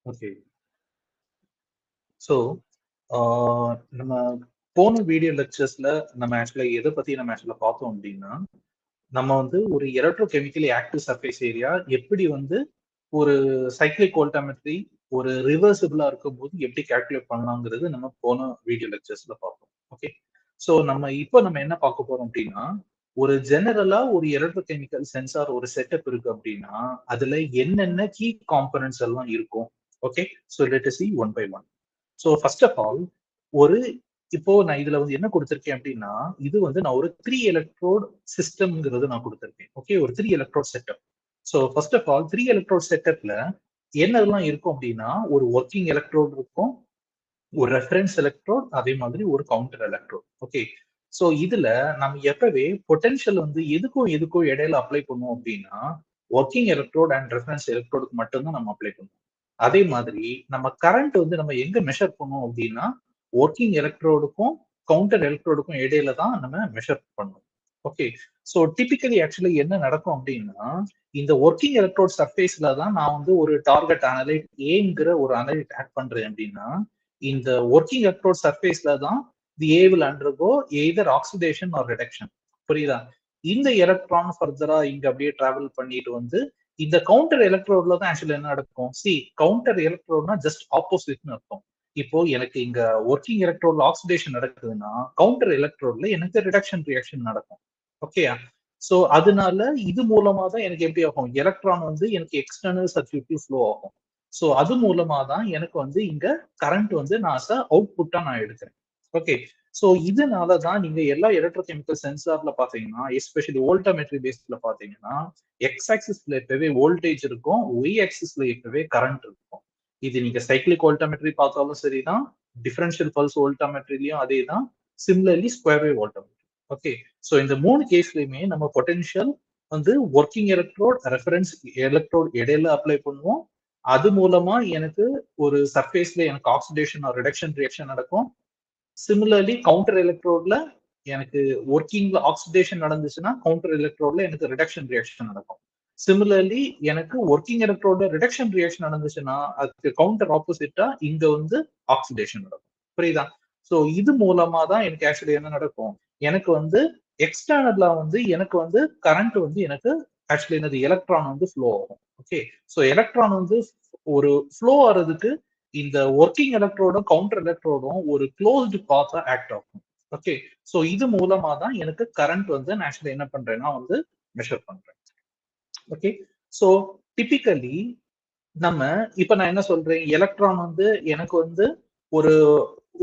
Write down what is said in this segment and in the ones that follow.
Okay. So நம்ம போன video லெக்சர்ஸ்ல நம்ம ஆக்சுவலா பார்த்தோம் அப்படின்னா, நம்ம வந்து ஒரு எலக்ட்ரோகெமிக்கலி ஆக்டிவ் சர்ஃபேஸ் ஏரியா எப்படி வந்து ஒரு சைக்ளிக் வோல்டாமெட்ரி ஒரு ரிவர்சிபிளா இருக்கும்போது எப்படி கால்குலேட் பண்ணலாங்கிறது நம்ம போன வீடியோ லெக்சர்ஸ்ல பார்த்தோம். ஓகே. ஸோ நம்ம என்ன பார்க்க போறோம் அப்படின்னா, ஒரு ஜெனரலா ஒரு எலக்ட்ரோகெமிக்கல் சென்சார் ஒரு செட்டப் இருக்கு அப்படின்னா, அதுல என்னென்ன கீ காம்போனன்ட்ஸ் எல்லாம் இருக்கும். Okay. So let us see one by one. So first of all ஒரு இப்போ நான் இதுல வந்து என்ன கொடுத்திருக்கேன் அப்படின்னா, இது வந்து நான் ஒரு 3 எலக்ட்ரோட் சிஸ்டம்ங்கிறது நான் கொடுத்திருக்கேன். ஓகே. ஒரு 3 electrode setup. So first of all 3 electrode செட்டப்ல என்னெல்லாம் இருக்கும் அப்படின்னா, ஒரு ஒர்க்கிங் எலக்ட்ரோட் இருக்கும், ஒரு ரெஃபரன்ஸ் எலக்ட்ரோட், அதே மாதிரி ஒரு கவுண்டர் எலக்ட்ரோட். ஓகே. ஸோ இதுல நம்ம எப்பவே பொட்டன்ஷியல் வந்து எதுக்கும் இடையில அப்ளை பண்ணுவோம் அப்படின்னா, ஒர்க்கிங் எலக்ட்ரோட் அண்ட் ரெஃபரன்ஸ் எலக்ட்ரோடுக்கு மட்டும்தான் நம்ம அப்ளை பண்ணுவோம். அதே மாதிரி நம்ம கரண்ட் வந்து நம்ம எங்க மெஷர் பண்ணுவோம் அப்படின்னா, ஒர்க்கிங் எலக்ட்ரோடுக்கும் கவுண்டர் எலக்ட்ரோடுக்கும் இடையில தான் நம்ம மெஷர் பண்ணுவோம். ஓகே. ஸோ டிபிக்கலி ஆக்சுவலி என்ன நடக்கும் அப்படின்னா, இந்த ஒர்க்கிங் எலக்ட்ரோட் சர்ஃபேஸ்ல தான் நான் வந்து ஒரு டார்கெட் அனலைட் ஏங்கிற ஒரு அனலைட் ஆட் பண்றேன் அப்படின்னா, இந்த ஒர்க்கிங் எலக்ட்ரோட் சர்ஃபேஸ்ல தான் the A will undergo either oxidation or reduction. புரியுதா? இந்த எலக்ட்ரான் ஃபர்தரா இங்க அப்படியே டிராவல் பண்ணிட்டு வந்து இந்த கவுண்டர் எலக்ட்ரோட்ல தான் ஆக்சுவலி என்ன நடக்கும். கவுண்டர் எலக்ட்ரோட்னா ஜஸ்ட் ஆப்போசிட்னு அர்த்தம். இப்போ எனக்கு இங்க ஒர்க்கிங் எலக்ட்ரோட்ல ஆக்சிடேஷன் நடக்குதுன்னா, கவுண்டர் எலக்ட்ரோட்ல எனக்கு ரிடக்ஷன் ரியாக்ஷன் நடக்கும். ஓகேயா? சோ அதனால இது மூலமா தான் எனக்கு எப்படி ஆகும், எலக்ட்ரான் வந்து எனக்கு எக்ஸ்டர்னல் சர்க்யூட்க்கு ஃப்ளோ ஆகும். சோ அது மூலமா தான் எனக்கு வந்து இங்க கரண்ட் வந்து நான் அவுட்புட்டா நான் எடுக்கிறேன். ஓகே. சோ இதனால தான் நீங்க எல்லா எலக்ட்ரோகெமிக்கல் சென்சார்ல பாத்தீங்கன்னா, எஸ்பெஷலி வோல்டாமெட்ரி பேஸ்ட்ல பாத்தீங்கன்னா, எக்ஸ் ஆக்சிஸ்ல எப்பவே வோல்டேஜ் இருக்கும், ஒய் ஆக்சிஸ்ல எப்பவே கரண்ட் இருக்கும். இது நீங்க சைக்ளிக் வோல்டாமெட்ரி பார்த்தாலும் சரிதான், டிஃபரன்ஷியல் பல்ஸ் வோல்டாமெட்ரிலயும் அதே தான், similarly square wave voltammetry. Okay. So இந்த 3 கேஸ்லயுமே நம்ம பொட்டன்ஷியல் வந்து ஒர்க்கிங் எலக்ட்ரோட், ரெஃபரன்ஸ் எலக்ட்ரோட் இடையில அப்ளை பண்ணுவோம். அது மூலமா எனக்கு ஒரு சர்ஃபேஸ்ல எனக்கு ஆக்சிடேஷன் ஆர் ரிடக்ஷன் ரியாக்ஷன் நடக்கும். சிமிலர்லி கவுண்டர் எலக்ட்ரோட்ல எனக்கு ஒர்க்கிங்ல ஆக்சிடேஷன் நடந்துச்சுன்னா, கவுண்டர் எலக்ட்ரோட்ல எனக்கு ரிடக்ஷன் ரியாக்ஷன் நடக்கும். சிமிலர்லி எனக்கு ஒர்க்கிங் எலக்ட்ரோட ரிடக்ஷன் ரியாக்ஷன் நடந்துச்சுன்னா, அதுக்கு கவுண்டர் ஆப்போசிட்டா இங்க வந்து ஆக்சிடேஷன் நடக்கும். புரியுதா? சோ இது மூலமா தான் எனக்கு ஆக்சுவலி என்ன நடக்கும், எனக்கு வந்து எக்ஸ்டர்னலா வந்து எனக்கு வந்து கரண்ட் வந்து எனக்கு ஆக்சுவலி என்னது எலக்ட்ரான் வந்து ஃப்ளோ ஆகும். ஓகே. சோ எலக்ட்ரான் வந்து ஒரு ஃப்ளோ ஆறதுக்கு இந்த ஒர்க்கிங் எலக்ட்ரோடும் கவுண்டர் எலக்ட்ரோடும் ஒரு க்ளோஸ்டு பாத்தா ஆக்ட் ஆகும். ஓகே. சோ இது மூலமா தான் எனக்கு கரண்ட் வந்து நான் ஆக்சுவலி என்ன பண்றேன்னா வந்து மெஷர் பண்றேன். ஓகே. சோ டிபிக்கலி நம்ம இப்ப நான் என்ன சொல்றேன், எலக்ட்ரான் வந்து எனக்கு வந்து ஒரு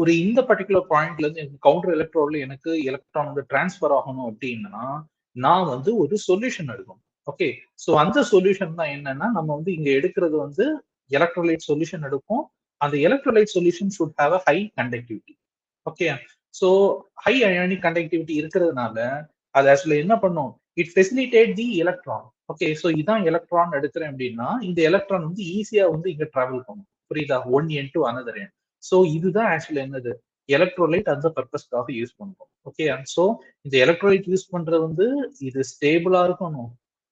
ஒரு இந்த பர்டிகுலர் பாயிண்ட்ல இருந்து எனக்கு கவுண்டர் எலக்ட்ரோட்ல எனக்கு எலக்ட்ரான் வந்து டிரான்ஸ்பர் ஆகணும் அப்படின்னா, நான் வந்து ஒரு சொல்யூஷன் எடுக்கணும். ஓகே. சோ அந்த சொல்யூஷன் தான் என்னன்னா, நம்ம வந்து இங்க எடுக்கிறது வந்து எலக்ட்ரோலைட் சொல்யூஷன் எடுப்போம். அந்த electrolyte solution should have a high conductivity. Okay. So high ionic conductivity இருக்கிறதுனால அது ஆக்சுவலி என்ன பண்ணும், it facilitate the electron. Okay. So இதான் எலக்ட்ரான் எடுக்கிறேன் அப்படின்னா, இந்த எலக்ட்ரான் வந்து ஈஸியா வந்து இங்க டிராவல் பண்ணும். புரியுதா? One end to another end. So இதுதான் ஆக்சுவலி என்னது, எலக்ட்ரோலைட் அந்த பர்பஸ்க்காக யூஸ் பண்றோம். ஓகே. சோ இந்த எலக்ட்ரோலைட் யூஸ் பண்றது வந்து இது ஸ்டேபிளா இருக்கணும்.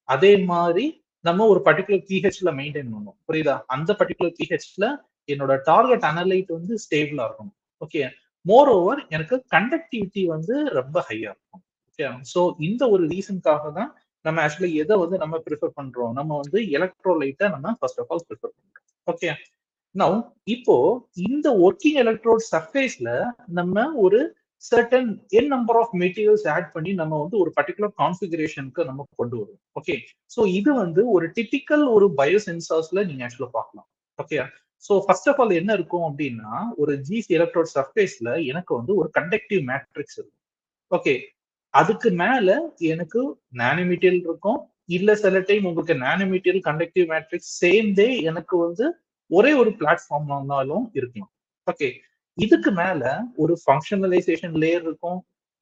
அதே மாதிரி நம்ம ஒரு பர்டிகுலர் பிஹெச்ல மெயின்டைன் பண்ணணும். புரியுதா? அந்த பர்டிகுலர் பிஹெச்ல என்னோட டார்கெட் அனலைட் வந்து ஸ்டேபிளா இருக்கணும். ஓகே. மோர் ஓவர் எனக்கு கண்டக்டிவிட்டி வந்து ரொம்ப ஹையா இருக்கும். ஓகே. சோ இந்த ஒரு ரீசனுக்காக தான் நம்ம ஆக்சுவலி எதை வந்து நம்ம ப்ரிஃபர் பண்றோம், நம்ம வந்து எலக்ட்ரோலைட்டை நம்ம ஃபர்ஸ்ட் ஆஃப் ஆல் ப்ரிஃபர் பண்றோம். ஓகே. நவ் இப்போ இந்த ஒர்க்கிங் எலக்ட்ரோட் சர்ஃபேஸ்ல நம்ம ஒரு சர்டன் என் நம்பர் ஆஃப் மெட்டீரியல்ஸ் ஆட் பண்ணி நம்ம வந்து ஒரு பர்டிகுலர் கான்ஃபிகரேஷனுக்கு நம்ம கொண்டு வருவோம். ஓகே. சோ இது வந்து ஒரு டிபிக்கல் ஒரு பயோ சென்சார்ஸ்ல நீங்க ஆக்சுவலா பார்க்கலாம். Okay. So first of all என்ன இருக்கும் அப்படின்னா, ஒரு ஜிசி எலக்ட்ரோட் சர்ஃபேஸ்ல எனக்கு வந்து ஒரு கண்டக்டிவ் மேட்ரிக்ஸ் இருக்கும். ஓகே. அதுக்கு மேல எனக்கு நானோ மெட்டீரியல் இருக்கும். இல்ல சில டைம் உங்களுக்கு நானோ மெட்டீரியல் கண்டக்டிவ் மேட்ரிக்ஸ் சேர்ந்தே எனக்கு வந்து ஒரே ஒரு பிளாட்ஃபார்ம்ல இருந்தாலும் இருக்கலாம். ஓகே. இதுக்கு மேல ஒரு ஃபங்க்ஷனலைசேஷன் லேயர் இருக்கும்.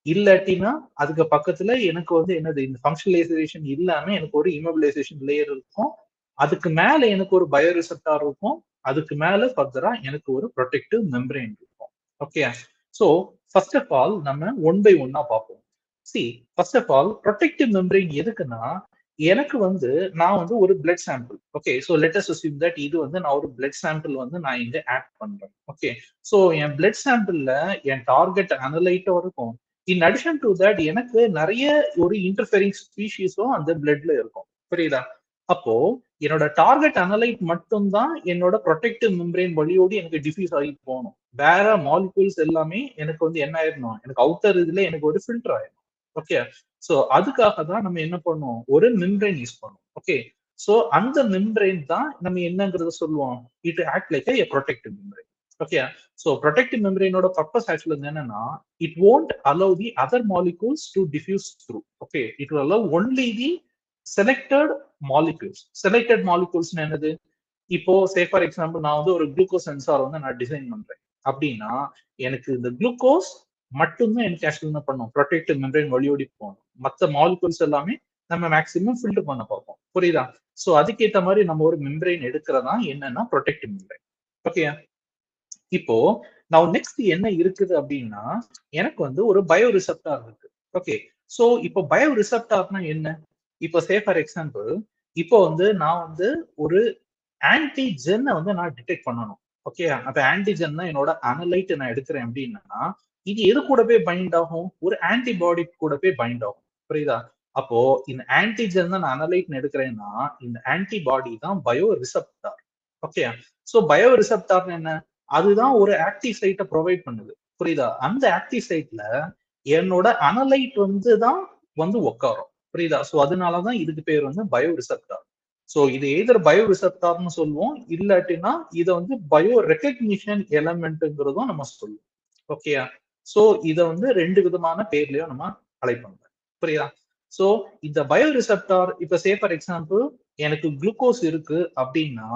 இல்லாட்டினா அதுக்கு பக்கத்துல எனக்கு வந்து என்னது, இந்த ஃபங்க்ஷனலைசேஷன் இல்லாம எனக்கு ஒரு இம்மோபிலைசேஷன் லேயர் இருக்கும். அதுக்கு மேல எனக்கு ஒரு பயோ ரிசெப்டார் இருக்கும். அதுக்கு மேல ஃபர்தரா எனக்கு ஒரு ப்ரொடெக்டிவ் மெம்பரேன் இருக்கும். Okay. So first of all நம்ம ஒன் பை ஒன்னா பார்ப்போம். First of all protective membrane எதுக்குன்னா, எனக்கு வந்து நான் வந்து ஒரு blood sample. Okay. So let us assume that இது வந்து நான் ஒரு பிளட் சாம்பிள் வந்து நான் இங்க ஆட் பண்றேன். ஓகே. சோ என் பிளட் சாம்பிள்ல என் டார்கெட் அனலைட்டும் இருக்கும். இன் அடிஷன் டு தட் எனக்கு நெறைய ஒரு இன்டர்ஃபெரிங் ஸ்பீஷீஸும் அந்த பிளட்ல இருக்கும். புரியுதா? அப்போ என்னோட டார்கெட் அனலைட் மட்டும் தான் என்னோட புரொடெக்டிவ் மெம்பரேன் வழியோடி எனக்கு டிஃப்யூஸ் ஆகி போணும். வேற மாலிக்யூல்ஸ் எல்லாமே எனக்கு வந்து என்ன ஆயிரணும்? எனக்கு அவுட்டர் இதுல எனக்கு ஒரு ஃபில்டர் ஆயிரும். ஓகே. சோ அதுக்காக தான் நம்ம என்ன பண்ணுவோம்? ஒரு மெம்பரேன் யூஸ் பண்ணுவோம். ஓகே. சோ அந்த மெம்பரேன் தான் நம்ம என்னங்கிறத சொல்லுவோம். It act like a protective membrane. Okay. So protective மெம்பரேனோட பர்பஸ் ஆக்சுவலா என்னன்னா, it won't allow the other molecules to diffuse through. Okay. It will allow only the selected molecules. Selected molecules என்னது? இப்போ சே ஃபார் எக்ஸாம்பிள் நான் வந்து ஒரு glucose sensor வந்து நான் டிசைன் பண்றேன். அப்படின்னா எனக்கு இந்த குளுக்கோஸ் மட்டும்தான் எனக்கு ஆக்சுவலா என்ன பண்ணும்? புரொடெக்டிவ் மெம்பரேன் வழியோடி போகணும். மத்த மாலிக்யூல்ஸ் எல்லாமே நம்ம மேக்ஸிமம் ஃபில்டர் பண்ண பார்ப்போம். புரியுதா? சோ அதுக்கேத்த மாதிரி நம்ம ஒரு மெம்பரேன் எடுக்கிறதா என்னன்னா புரொடெக்டிவ் மெம்பரேன். ஓகே. இப்போ நான் நெக்ஸ்ட் என்ன இருக்குது அப்படின்னா எனக்கு வந்து ஒரு பயோ ரிசப்டார் இருக்கு. ஓகே. சோ இப்போ பயோ ரிசப்டார்னா என்ன? இப்போ சே ஃபார் எக்ஸாம்பிள் இப்போ வந்து நான் வந்து ஒரு ஆன்டிஜென்னை வந்து நான் டிடெக்ட் பண்ணணும். ஓகே. அப்ப ஆன்டிஜென்னா என்னோட அனலைட் நான் எடுக்கிறேன் அப்படின்னா இது எது கூட போய் பைண்ட் ஆகும்? ஒரு ஆன்டிபாடி கூட போய் பைண்ட் ஆகும். புரியுதா? அப்போ இந்த ஆன்டிஜென் தான் நான் அனலைட் எடுக்கிறேன்னா இந்த ஆன்டிபாடி தான் bioreceptor. Okay. So bio ரிசப்டார்னு என்ன? அதுதான் ஒரு ஆக்டிவ் சைட்டை ப்ரொவைட் பண்ணுது. புரியுதா? அந்த ஆக்டிவ் சைட்ல என்னோட அனலைட் வந்து தான் வந்து உட்காரும். புரியுதா? சோ அதனாலதான் இதுக்கு பேர் வந்து பயோ ரிசப்டார். சோ இது எய்தர் பயோ ரிசப்டார்னு சொல்லுவோம், இல்லாட்டினா இதை வந்து பயோ ரெகக்னிஷன் எலமெண்ட்ங்கிறதும் நம்ம சொல்லுவோம். ஓகேயா? சோ இத வந்து ரெண்டு விதமான பேர்லயும் நம்ம அழைப்பாங்க. புரியுதா? சோ இந்த பயோ ரிசப்டார் இப்ப சே ஃபார் எக்ஸாம்பிள் எனக்கு குளுக்கோஸ் இருக்கு அப்படின்னா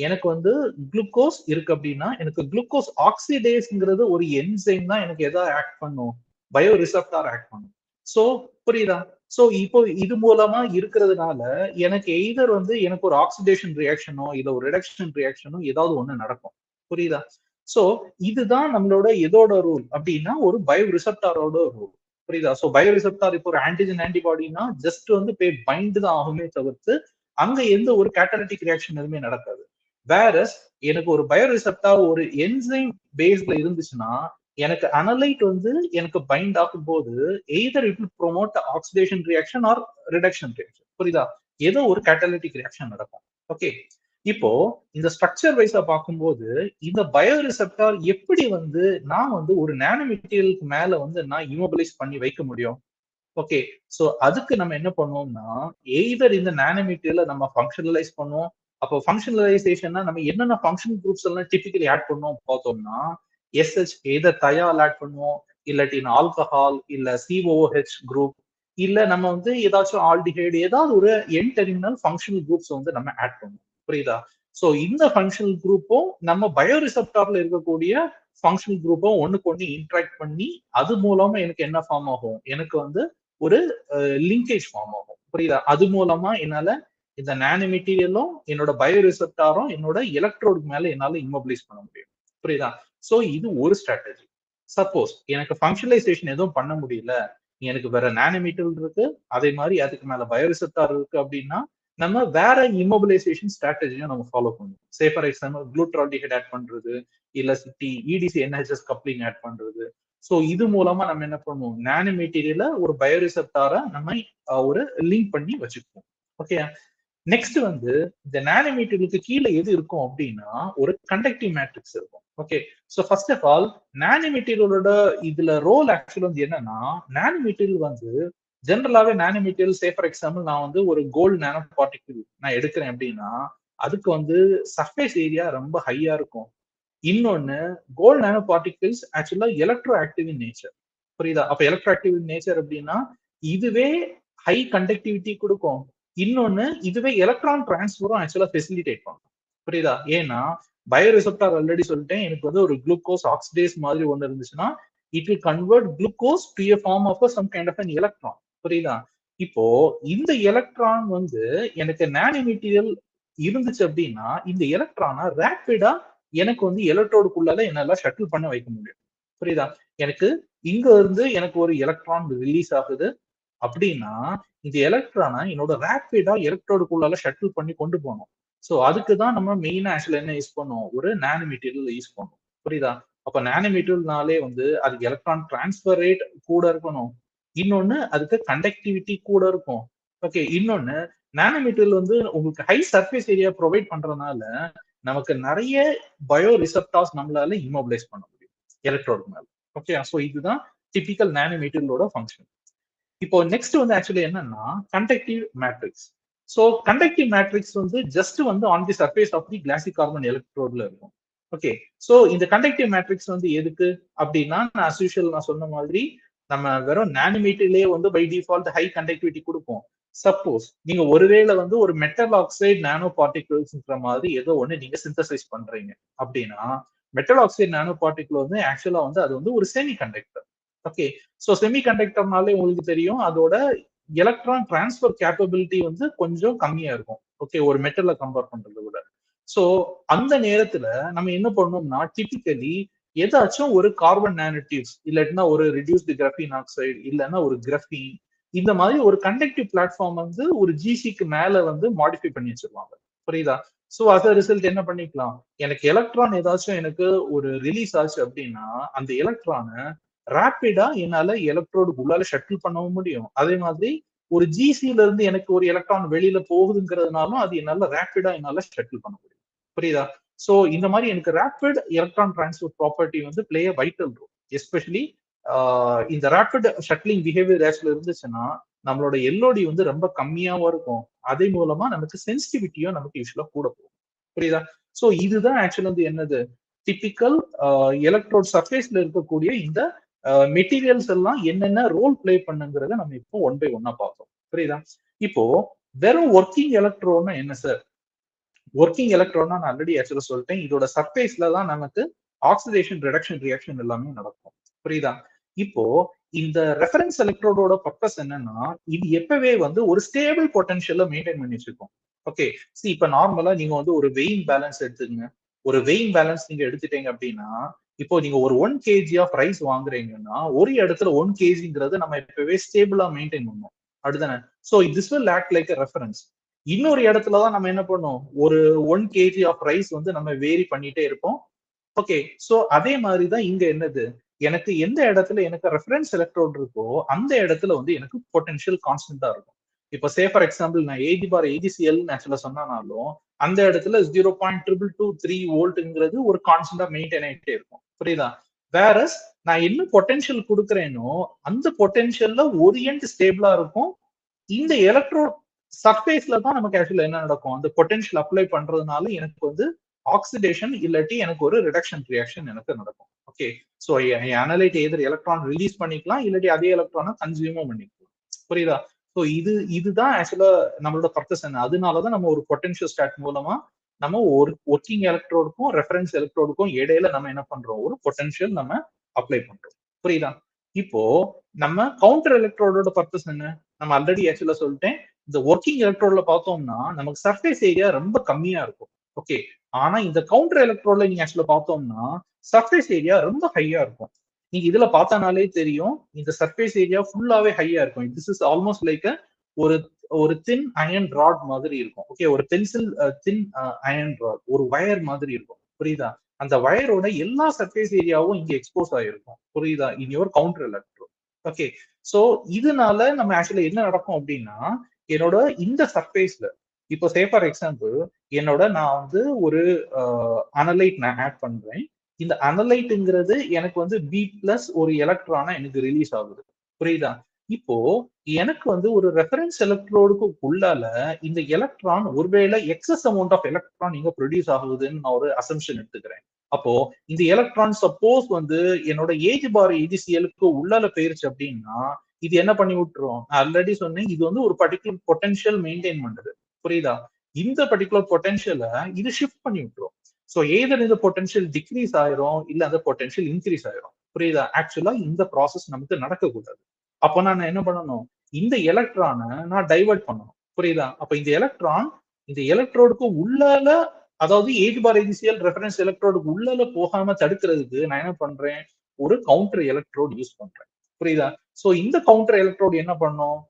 எனக்கு வந்து குளுக்கோஸ் இருக்கு அப்படின்னா எனக்கு குளுக்கோஸ் ஆக்சிடேஸ்ங்கிறது ஒரு என்சைம் தான் எனக்கு எதா ஆக்ட் பண்ணும்? பயோ ரிசப்டார் ஆக்ட் பண்ணும். சோ புரியுதா? சோ இப்போ இது மூலமா இருக்கிறதுனால எனக்கு எய்தர் வந்து எனக்கு ஒரு ஆக்சிடேஷன் ரியாக்ஷனோ இல்ல ஒரு ரிடக்ஷன் ரியாக்ஷனோ ஏதாவது ஒண்ணு நடக்கும். புரியுதா? சோ இதுதான் நம்மளோட எதோட ரூல் அப்படின்னா ஒரு பயோ ரிசப்டாரோட ரூல். புரியுதா? சோ பயோ ரிசப்டார் இப்போ ஒரு ஆன்டிஜன் ஆன்டிபாடினா ஜஸ்ட் வந்து போய் பைண்ட் தான் ஆகுமே தவிர்த்து அங்க எந்த ஒரு கேட்டலிட்டிக் ரியாக்ஷன் எதுவுமே நடக்காது. வேறஸ் எனக்கு ஒரு பயோ ரிசப்டார் ஒரு என்சைம் பேஸ்ல இருந்துச்சுன்னா எனக்கு அனலைட் வந்து எனக்கு பைண்ட் ஆகும் போது either it will promote oxidation reaction or reduction reaction. புரியுதா? ஏதோ ஒரு கேட்டலிட்டிக் ரியாக்ஷன் நடக்கும். ஓகே. இப்போ இந்த ஸ்ட்ரக்சர் வைஸா பார்க்கும்போது இந்த பயோ ரிசப்டார் எப்படி வந்து நான் வந்து ஒரு நானோ மெட்டீரியலுக்கு மேல வந்து நான் இமோபிலைஸ் பண்ணி வைக்க முடியும்? ஓகே. சோ அதுக்கு நம்ம என்ன பண்ணுவோம்னா எய்தர் இந்த நானோ மெட்டீரியலை நம்ம ஃபங்க்ஷனலைஸ் பண்ணுவோம். அப்போ ஃபங்க்ஷனலைசேஷன்னா நம்ம என்னென்ன ஃபங்க்ஷனல் குரூப்ஸ் எல்லாம் டிபிக்கலி ஆட் பண்ணுவோம் பார்த்தோம்னா எஸ்ஹெச் எய்தர் தயால் ஆட் பண்ணுவோம், இல்லாட்டி ஆல்கஹால் இல்ல சிஓஹெச் குரூப் இல்ல நம்ம வந்து ஏதாச்சும் ஆல்டிஹைடு ஏதாவது ஒரு என் டெர்மினல் ஃபங்க்ஷனல் குரூப்ஸ் வந்து நம்ம ஆட் பண்ணுவோம். புரியுதா? சோ இந்த ஃபங்க்ஷனல் குரூப்பும் நம்ம பயோ ரிசப்டார்ல இருக்கக்கூடிய ஃபங்க்ஷனல் குரூப்பும் ஒண்ணுக்கு ஒண்ணு இன்டராக்ட் பண்ணி அது மூலமா எனக்கு என்ன ஃபார்ம் ஆகும்? எனக்கு வந்து ஒரு லிங்கேஜ் ஃபார்ம் ஆகும். புரியுதா? அது மூலமா என்னால இந்த நானோ மெட்டீரியலும் என்னோட பயோ ரிசப்டாரும் என்னோட எலக்ட்ரோடு மேல என்னால இம்மோபிலைஸ் பண்ண முடியும். புரியுதா? சோ இது ஒரு ஸ்ட்ராட்டஜி. சப்போஸ் எனக்கு ஃபங்க்ஷனலைசேஷன் எதுவும் பண்ண முடியல, எனக்கு வேற நானோ மெட்டீரியல் இருக்கு, அதே மாதிரி அதுக்கு மேல பயோ ரிசப்டார் இருக்கு அப்படின்னா நம்ம வேற இம்மோபிலைசேஷன் ஸ்ட்ராட்டஜியும் நம்ம ஃபாலோ பண்ணுவோம். சே ஃபார் எக்ஸாம்பிள் குளூட்ரால்டிஹைட் ஆட் பண்றது, இல்ல இடிசி என்ஹெச்எஸ் கப்ளிங் ஆட் பண்றது. சோ இது மூலமா நம்ம என்ன பண்ணுவோம்? நானோ மெட்டீரியல ஒரு பயோரிசெப்டாரா நம்ம ஒரு லிங்க் பண்ணி வச்சுக்குவோம். ஓகே. நெக்ஸ்ட் வந்து இந்த நானோ மெட்டீரியலுக்கு கீழே எது இருக்கும் அப்படின்னா ஒரு கண்டக்டிவ் மேட்ரிக்ஸ் இருக்கும். Okay. So first of all nano மெட்டீரியலோட இதுல ரோல் ஆக்சுவலா வந்து என்னன்னா நானோ மெட்டீரியல் வந்து ஜென்ரலாவே nanomaterial say for example நான் வந்து ஒரு கோல்டு நானோ பார்ட்டிகிள் நான் எடுக்கிறேன் அப்படின்னா அதுக்கு வந்து சர்ஃபேஸ் ஏரியா ரொம்ப ஹையா இருக்கும். இன்னொன்னு கோல்டு நானோ பார்ட்டிகிள்ஸ் ஆக்சுவலா எலக்ட்ரோ ஆக்டிவ் இன் நேச்சர். புரியுதா? அப்ப எலக்ட்ரோ ஆக்டிவ் இன் நேச்சர் அப்படின்னா இதுவே ஹை கண்டக்டிவிட்டி கொடுக்கும். இன்னொன்னு இதுவே எலக்ட்ரான் டிரான்ஸ்பரும் ஆக்சுவலா ஃபெசிலிட்டேட் பண்ணும். புரியுதா? ஏன்னா பயோ ரிசப்டார் ஆல்ரெடி சொல்லிட்டேன் எனக்கு வந்து ஒரு குளுக்கோஸ் ஆக்சிடேஸ் மாதிரி ஒண்ணு இருந்துச்சுன்னா it will convert glucose to a form of some kind of an electron. புரியுதா? இப்போ இந்த எலக்ட்ரான் வந்து எனக்கு நானோ மெட்டீரியல் இருந்துச்சு அப்படின்னா இந்த எலக்ட்ரானை ரேப்பிடா எனக்கு வந்து எலக்ட்ரோடுக்குள்ளால என்னால ஷட்டில் பண்ண வைக்க முடியும். புரியுதா? எனக்கு இங்க இருந்து எனக்கு ஒரு எலக்ட்ரான் ரிலீஸ் ஆகுது. அப்படின்னா இந்த எலக்ட்ரானை என்னோட ரேப்பிடா எலக்ட்ரோடுக்குள்ளால ஷட்டில் பண்ணி கொண்டு போகணும். சோ அதுக்கு தான் நம்ம மெயினா ஆக்சுவலா என்ன யூஸ் பண்ணுவோம், ஒரு நானோ மெட்டீரியல் யூஸ் பண்ணுவோம். புரியுதா? அப்ப நானோ மெட்டீரியல்னாலே வந்து அதுக்கு எலக்ட்ரான் டிரான்ஸ்பர் ரேட் கூட இருக்கணும். இன்னொன்னு அதுக்கு கண்டக்டிவிட்டி கூட இருக்கும். ஓகே. இன்னொன்னு நானோ மெட்டீரியல் வந்து உங்களுக்கு ஹை சர்ஃபேஸ் ஏரியா ப்ரொவைட் பண்றதுனால நமக்கு நிறைய பயோ ரிசப்டார்ஸ் நம்மளால இம்மோபிலைஸ் பண்ண முடியும் எலக்ட்ரோடு மேல. ஓகே. சோ இதுதான் டிபிக்கல் நானோ மெட்டீரியலோட ஃபங்க்ஷன். இப்போ நெக்ஸ்ட் வந்து ஆக்சுவலி என்னன்னா conductive matrix. So conductive matrix வந்து ஜஸ்ட் வந்து on the surface of the glassy carbon எலக்ட்ரோட்ல இருக்கும். ஓகே. ஸோ இந்த கண்டக்டிவ் மேட்ரிக்ஸ் வந்து எதுக்கு அப்படின்னா, நான் அஸ் யூஷுவல் நான் சொன்ன மாதிரி நம்ம வெறும் நானோமீட்டர்லயே வந்து பை டிஃபால்ட் ஹை கண்டக்டிவிட்டி கொடுப்போம். சப்போஸ் நீங்க ஒருவேளை வந்து ஒரு மெட்டல் ஆக்சைடு நானோ பார்ட்டிகிள்ஸ்ன்ற மாதிரி ஏதோ ஒண்ணு நீங்க சிந்தசைஸ் பண்றீங்க அப்படின்னா, மெட்டல் ஆக்சைடு நானோ பார்ட்டிகிள் வந்து ஆக்சுவலா வந்து அது வந்து ஒரு semiconductor. Okay. So semi கண்டக்டர்னாலே உங்களுக்கு தெரியும் அதோட எலக்ட்ரான் டிரான்ஸ்பர் கேப்பபிலிட்டி வந்து கொஞ்சம் கம்மியா இருக்கும். ஓகே. ஒரு மெட்டல்ல கம்பேர் பண்றதை விட. சோ அந்த நேரத்துல நம்ம என்ன பண்ணோம்னா டிபிக்கலி ஏதாச்சும் ஒரு கார்பன் நானோடியூப்ஸ் இல்லாட்டினா ஒரு ரிடியூஸ்டு கிராஃபீன் ஆக்சைடு இல்லைன்னா ஒரு கிராஃபீன் இந்த மாதிரி ஒரு கண்டக்டிவ் பிளாட்ஃபார்ம் வந்து ஒரு ஜிசிக்கு மேல வந்து மாடிஃபை பண்ணி வச்சிருவாங்க. புரியுதா? சோ அத ரிசல்ட் என்ன பண்ணிக்கலாம், எனக்கு எலக்ட்ரான் ஏதாச்சும் எனக்கு ஒரு ரிலீஸ் ஆச்சு அப்படின்னா அந்த எலக்ட்ரானை ரேப்பிடா என்னால எலக்ட்ரோடு உள்ளால ஷட்டில் பண்ணவும் முடியும். அதே மாதிரி ஒரு ஜிசில இருந்து எனக்கு ஒரு எலக்ட்ரான் வெளியில போகுதுங்கிறதுனாலும் அது என்னால ரேப்பிடா என்னால ஷட்டில் பண்ண முடியும். புரியுதா? சோ இந்த மாதிரி எனக்கு ரேபிட் எலக்ட்ரான் டிரான்ஸ்பர் ப்ராப்பர்ட்டி வந்து play a vital role. Especially இந்த ரேபிட் ஷட்டிலிங் பிஹேவியர் ஆக்சுவல் இருந்துச்சுன்னா நம்மளோட எல்ஓடி வந்து ரொம்ப கம்மியாவும் இருக்கும். அதே மூலமா நமக்கு சென்சிட்டிவிட்டியும் நமக்கு யூஸ்வலா கூட போகும். புரியுதா? சோ இதுதான் ஆக்சுவல் வந்து என்னது டிபிக்கல் எலக்ட்ரோட் சர்ஃபேஸ்ல இருக்கக்கூடிய இந்த மெட்டீரியல்ஸ் எல்லாம் என்னென்ன ரோல் பிளே பண்ணுங்கிறத நம்ம இப்போ ஒன் பை ஒன்னா பார்த்தோம். புரியுதா? இப்போ வெறும் ஒர்க்கிங் எலக்ட்ரோன்னா என்ன சார்? ஒர்க்கிங் எலக்ட்ரோன்னா நான் ஆல்ரெடி ஆக்சுவலா சொல்லிட்டேன். இதோட சர்ஃபேஸ்ல தான் நமக்கு ஆக்சிடேஷன் ரிடக்ஷன் ரியாக்ஷன் எல்லாமே நடக்கும். புரியுதா? இப்போ இந்த ரெஃபரன்ஸ் எலக்ட்ரோடோட பர்பஸ் என்னன்னா, இது எப்பவே வந்து ஒரு ஸ்டேபிள் பொட்டன்ஷியல மெயின்டைன் பண்ணி வச்சிருக்கும். ஓகே. சி இப்ப நார்மலா நீங்க வந்து ஒரு வெயிங் பேலன்ஸ் எடுத்துக்கங்க. ஒரு வெயிங் பேலன்ஸ் நீங்க எடுத்துட்டீங்க அப்படின்னா, இப்போ நீங்க ஒரு 1 கேஜி ஆஃப் ரைஸ் வாங்குறீங்கன்னா, ஒரு இடத்துல 1 கேஜிங்கிறது நம்ம எப்பவே ஸ்டேபிளா மெயின்டைன் பண்ணுவோம். அப்படிதானே? So this will act like a reference. இன்னொரு இடத்துல தான் நம்ம என்ன பண்ணோம், ஒரு 1 கேஜி ஆஃப் ரைஸ் வந்து நம்ம வேரி பண்ணிட்டே இருப்போம். ஓகே. சோ அதே மாதிரி தான் இங்க என்னது, எனக்கு எந்த இடத்துல எனக்கு ரெஃபரன்ஸ் எலக்ட்ரோட் இருக்கோ அந்த இடத்துல வந்து எனக்கு பொட்டன்ஷியல் கான்ஸ்டன்டா இருக்கும். இப்போ சே ஃபார் எக்ஸாம்பிள் நான் ஏஜி பார் ஏஜிசிஎல் ஆக்சுவலா சொன்னாலும் அந்த இடத்துல 0.223 வோல்ட்ங்கிறது ஒரு கான்ஸ்டன்டா மெயின்டைன் ஆகிட்டே இருக்கும். புரியுதா? வேறஸ் நான் என்ன பொட்டன்ஷியல் கொடுக்குறேனோ அந்த பொட்டன்ஷியல்ல ஒரு எண்ட் ஸ்டேபிளா இருக்கும். இந்த எலக்ட்ரோட் சர்ஃபேஸ்ல தான் நமக்கு ஆக்சுவலா என்ன நடக்கும், அந்த பொட்டன்ஷியல் அப்ளை பண்றதுனால எனக்கு வந்து ஆக்சிடேஷன் இல்லாட்டி எனக்கு ஒரு ரிடக்ஷன் ரியாக்ஷன் எனக்கு நடக்கும். ஓகே. சோ அனலைட் எதர் எலக்ட்ரான் ரிலீஸ் பண்ணிக்கலாம் இல்லாட்டி அதே எலக்ட்ரானை கன்சியூமும் பண்ணிக்கலாம். புரியுதா? சோ இதுதான் ஆக்சுவலா நம்மளோட பர்பஸ் என்ன. அதனாலதான் நம்ம ஒரு பொட்டன்ஷியல் ஸ்டாட் மூலமா நம்ம ஒரு ஒர்க்கிங் எலக்ட்ரோடுக்கும் ரெஃபரன்ஸ் எலக்ட்ரோடுக்கும் இடையில நம்ம என்ன பண்றோம், ஒரு பொட்டன்ஷியல் நம்ம அப்ளை பண்றோம். புரியுதா? இப்போ நம்ம கவுண்டர் எலக்ட்ரோடோட பர்பஸ் என்ன, நம்ம ஆல்ரெடி ஆக்சுவலா சொல்லிட்டேன். இந்த ஒர்க்கிங் எலக்ட்ரோட்ல பார்த்தோம்னா நமக்கு சர்ஃபேஸ் ஏரியா ரொம்ப கம்மியா இருக்கும். ஓகே. ஆனா இந்த கவுண்டர் எலக்ட்ரோட்ல நீங்க ஆக்சுவலா பார்த்தோம்னா சர்ஃபேஸ் ஏரியா ரொம்ப ஹையா இருக்கும். நீங்க இதுல பார்த்தனாலே தெரியும் இந்த சர்ஃபேஸ் ஏரியா ஃபுல்லாவே ஹையா இருக்கும். திஸ் இஸ் ஆல்மோஸ்ட் லைக் ஒரு ஒரு தின் அயன் ராட் மாதிரி இருக்கும். ஓகே. ஒரு பென்சில் தின் அயன் ராட் ஒரு வயர் மாதிரி இருக்கும். புரியுதா? அந்த வயரோட எல்லா சர்ஃபேஸ் ஏரியாவும் இங்க எக்ஸ்போஸ் ஆயிருக்கும். புரியுதா? In your counter electrode. Okay. So இதனால நம்ம ஆக்சுவலா என்ன நடக்கும் அப்படின்னா, என்னோட இந்த சர்ஃபேஸ்ல இப்போ சே ஃபார் எக்ஸாம்பிள் என்னோட நான் வந்து ஒரு அனலைட் நான் ஆட் பண்றேன். இந்த அனலைட்ங்கிறது எனக்கு வந்து பி பிளஸ் ஒரு எலக்ட்ரானா எனக்கு ரிலீஸ் ஆகுது. புரியுதா? இப்போ எனக்கு வந்து ஒரு ரெஃபரன்ஸ் எலக்ட்ரோடுக்கு உள்ளால இந்த எலக்ட்ரான் ஒருவேளை எக்ஸஸ் அமௌண்ட் ஆஃப் எலக்ட்ரான் இங்க ப்ரொடியூஸ் ஆகுதுன்னு நான் ஒரு அசம்ஷன் எடுத்துக்கிறேன். அப்போ இந்த எலக்ட்ரான் சப்போஸ் வந்து என்னோட ஏஜ் பார் ஏஜிசிஎலுக்கு உள்ளால போயிருச்சு அப்படின்னா இது என்ன பண்ணி விட்டுரும், நான் ஆல்ரெடி சொன்னேன் இது வந்து ஒரு பர்டிகுலர் பொட்டன்ஷியல் மெயின்டைன் பண்ணுது. புரியுதா? இந்த பர்டிகுலர் பொட்டன்ஷியலை இது ஷிஃப்ட் பண்ணி விட்டுரும். சோ ஏதர் இந்த பொட்டன்ஷியல் டிக்ரீஸ் ஆயிரும் இல்ல அந்த பொட்டன்ஷியல் இன்க்ரீஸ் ஆயிரும். புரியுதா? ஆக்சுவலா இந்த ப்ராசஸ் நமக்கு நடக்கக்கூடாது. அப்ப நான் என்ன பண்ணணும், இந்த எலக்ட்ரானை நான் டைவர்ட் பண்ணணும். புரியுதா? அப்ப இந்த எலக்ட்ரான் இந்த எலக்ட்ரோடுக்கு உள்ளால அதாவது ஏஜ் பார் ஏஜிசிஎல் ரெஃபரன்ஸ் எலக்ட்ரோடுக்கு உள்ளால போகாம தடுக்கிறதுக்கு நான் என்ன பண்றேன், ஒரு கவுண்டர் எலக்ட்ரோட் யூஸ் பண்றேன். புரியுதா? சோ இந்த கவுண்டர் எலக்ட்ரோடு என்ன பண்ணும்,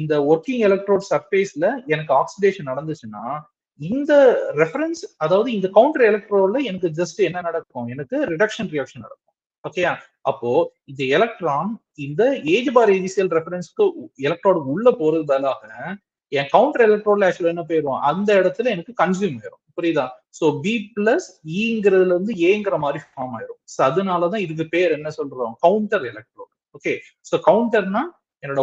இந்த ஒர்க்கிங் எலக்ட்ரோட் சர்ஃபேஸ்ல எனக்கு ஆக்சிடேஷன் நடந்துச்சுன்னா, இந்த ரெஃபரன்ஸ் அதாவது இந்த கவுண்டர் எலக்ட்ரோட்ல எனக்கு ஜஸ்ட் என்ன நடக்கும், எனக்கு ரிடக்ஷன் ரியாக்ஷன் நடக்கும். ஓகேயா? அப்போ இந்த எலக்ட்ரான் இந்த ஏஜ் பார் ஏஜிசிஎல் ரெஃபரன்ஸ்க்கு எலக்ட்ரோடு உள்ள போறது பதிலாக என் கவுண்டர் எலக்ட்ரோட்ல ஆக்சுவலா என்ன போயிடும், அந்த இடத்துல எனக்கு கன்சியூம் ஆயிரும். புரியுதா? சோ பி பிளஸ் இங்கிறதுல இருந்து ஏங்கிற மாதிரி ஃபார்ம் ஆயிரும். சோ அதனாலதான் இதுக்கு பேர் என்ன சொல்றோம், கவுண்டர் எலக்ட்ரோட். ஓகே, சோ கவுண்டர்னா என்னோட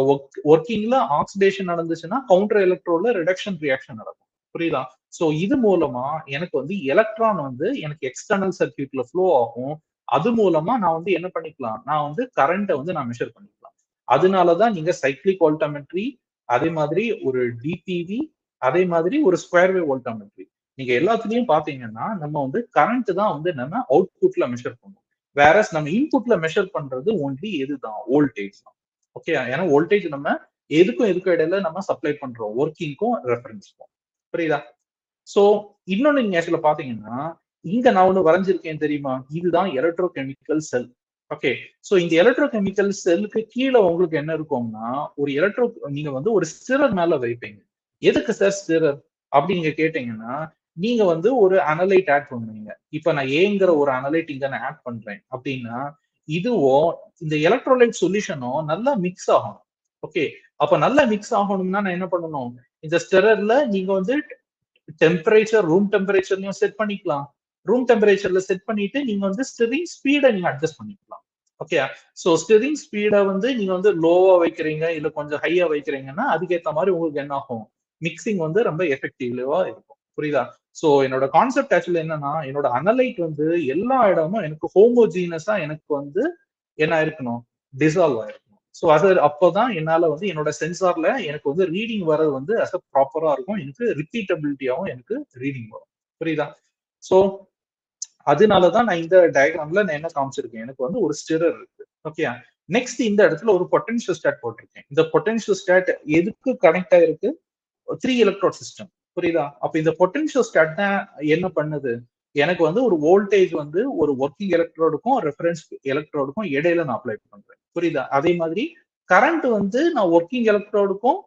ஒர்க்கிங்ல ஆக்சிடேஷன் நடந்துச்சுன்னா கவுண்டர் எலக்ட்ரோட்ல ரிடக்ஷன் ரியாக்ஷன் நடக்கும். புரியுதா? சோ இது மூலமா எனக்கு வந்து எலக்ட்ரான் வந்து எனக்கு எக்ஸ்டர்னல் சர்க்கியூட்ல ஃப்ளோ ஆகும். அது மூலமா நான் வந்து என்ன பண்ணிக்கலாம், நான் வந்து கரண்ட்டை வந்து நான் மெஷர் பண்ணிக்கலாம். அதனாலதான் நீங்க சைக்ளிக் வோல்டாமெட்ரி, அதே மாதிரி ஒரு டிபிவி, அதே மாதிரி ஒரு ஸ்கொயர் வேவ் வோல்டாமெட்ரி, நீங்க எல்லாத்துலயும் பாத்தீங்கன்னா நம்ம வந்து கரண்ட் தான் வந்து நம்ம அவுட்புட்ல மெஷர் பண்ணுவோம். வேற நம்ம இன்புட்ல மெஷர் பண்றது ஒன்லி எதுதான், வோல்டேஜ் தான். ஓகே, ஏன்னா வோல்டேஜ் நம்ம எதுக்கும் இடையில நம்ம சப்ளை பண்றோம், ஒர்க்கிங்க்கும் ரெஃபரன்ஸ்க்கும். புரியுதா? சோ இன்னொன்னு நீங்க ஆக்சுவலா பாத்தீங்கன்னா, இங்க நான் ஒண்ணு வரைஞ்சிருக்கேன் தெரியுமா, இதுதான் எலக்ட்ரோ கெமிக்கல் செல். ஓகே, சோ இந்த எலக்ட்ரோ கெமிக்கல் செல்லுக்கு கீழே உங்களுக்கு என்ன இருக்கும்னா, ஒரு நீங்க வந்து ஒரு ஸ்டிரர் மேல வைப்பீங்க. எதுக்கு சார் ஸ்டிரர் அப்படி நீங்க கேட்டீங்கன்னா, நீங்க வந்து ஒரு அனலைட் ஆட் பண்ணுவீங்க. இப்ப நான் ஏங்கிற ஒரு அனலைட் இங்க நான் ஆட் பண்றேன் அப்படின்னா, இதுவும் இந்த எலக்ட்ரோலைட் சொல்யூஷனும் நல்லா மிக்ஸ் ஆகணும். ஓகே, அப்ப நல்லா மிக்ஸ் ஆகணும்னா நான் என்ன பண்ணணும், இந்த ஸ்டிரர்ல நீங்க வந்து டெம்பரேச்சர் ரூம் டெம்பரேச்சர்லயும் செட் பண்ணிக்கலாம். ரூம் டெம்பரேச்சர்ல செட் பண்ணிட்டு நீங்க வந்து ஸ்டிரிங் ஸ்பீடை நீங்க அட்ஜஸ்ட் பண்ணிக்கலாம். ஓகே, சோ ஸ்டிரிங் ஸ்பீடை வந்து நீங்க வந்து லோவா வைக்கிறீங்க இல்ல கொஞ்சம் ஹையா வைக்கிறீங்கன்னா அதுக்கேற்ற மாதிரி உங்களுக்கு என்ன ஆகும், மிக்சிங் வந்து ரொம்ப எஃபெக்டிவா இருக்கும். புரியுதா? சோ என்னோட கான்செப்ட் ஆக்சுவலி என்னன்னா, என்னோட அனலைட் வந்து எல்லா இடமும் எனக்கு ஹோமோஜீனஸா எனக்கு வந்து என்ன இருக்கணும், டிசால்வ் ஆயிருக்கும். சோ அது அப்பதான் என்னால வந்து என்னோட சென்சார்ல எனக்கு வந்து ரீடிங் வர்றது வந்து அஸ் ப்ராப்பரா இருக்கும், எனக்கு ரிப்பீட்டபிலிட்டியாவும் எனக்கு ரீடிங் வரும். புரியுதா? சோ அதனாலதான் நான் இந்த டயக்ராம்ல நான் என்ன காமிச்சிருக்கேன், எனக்கு வந்து ஒரு ஸ்டிரர் இருக்கு. ஓகே, நெக்ஸ்ட் இந்த இடத்துல ஒரு பொட்டன்ஷியல் ஸ்டாட் போட்டிருக்கேன். இந்த பொட்டன்ஷியல் ஸ்டாட் எதுக்கு கனெக்ட் ஆயிருக்கு, 3 எலக்ட்ரோட் சிஸ்டம். புரியுதா? அப்ப இந்த பொட்டன்ஷியல் ஸ்டாட் தான் என்ன பண்ணுது, எனக்கு வந்து ஒரு வோல்டேஜ் வந்து ஒரு ஒர்க்கிங் எலக்ட்ரோடுக்கும் ரெஃபரன்ஸ் எலக்ட்ரோடுக்கும் இடையில நான் அப்ளை பண்றேன். புரியுதா? அதே மாதிரி கரண்ட் வந்து நான் ஒர்க்கிங் எலக்ட்ரோடுக்கும்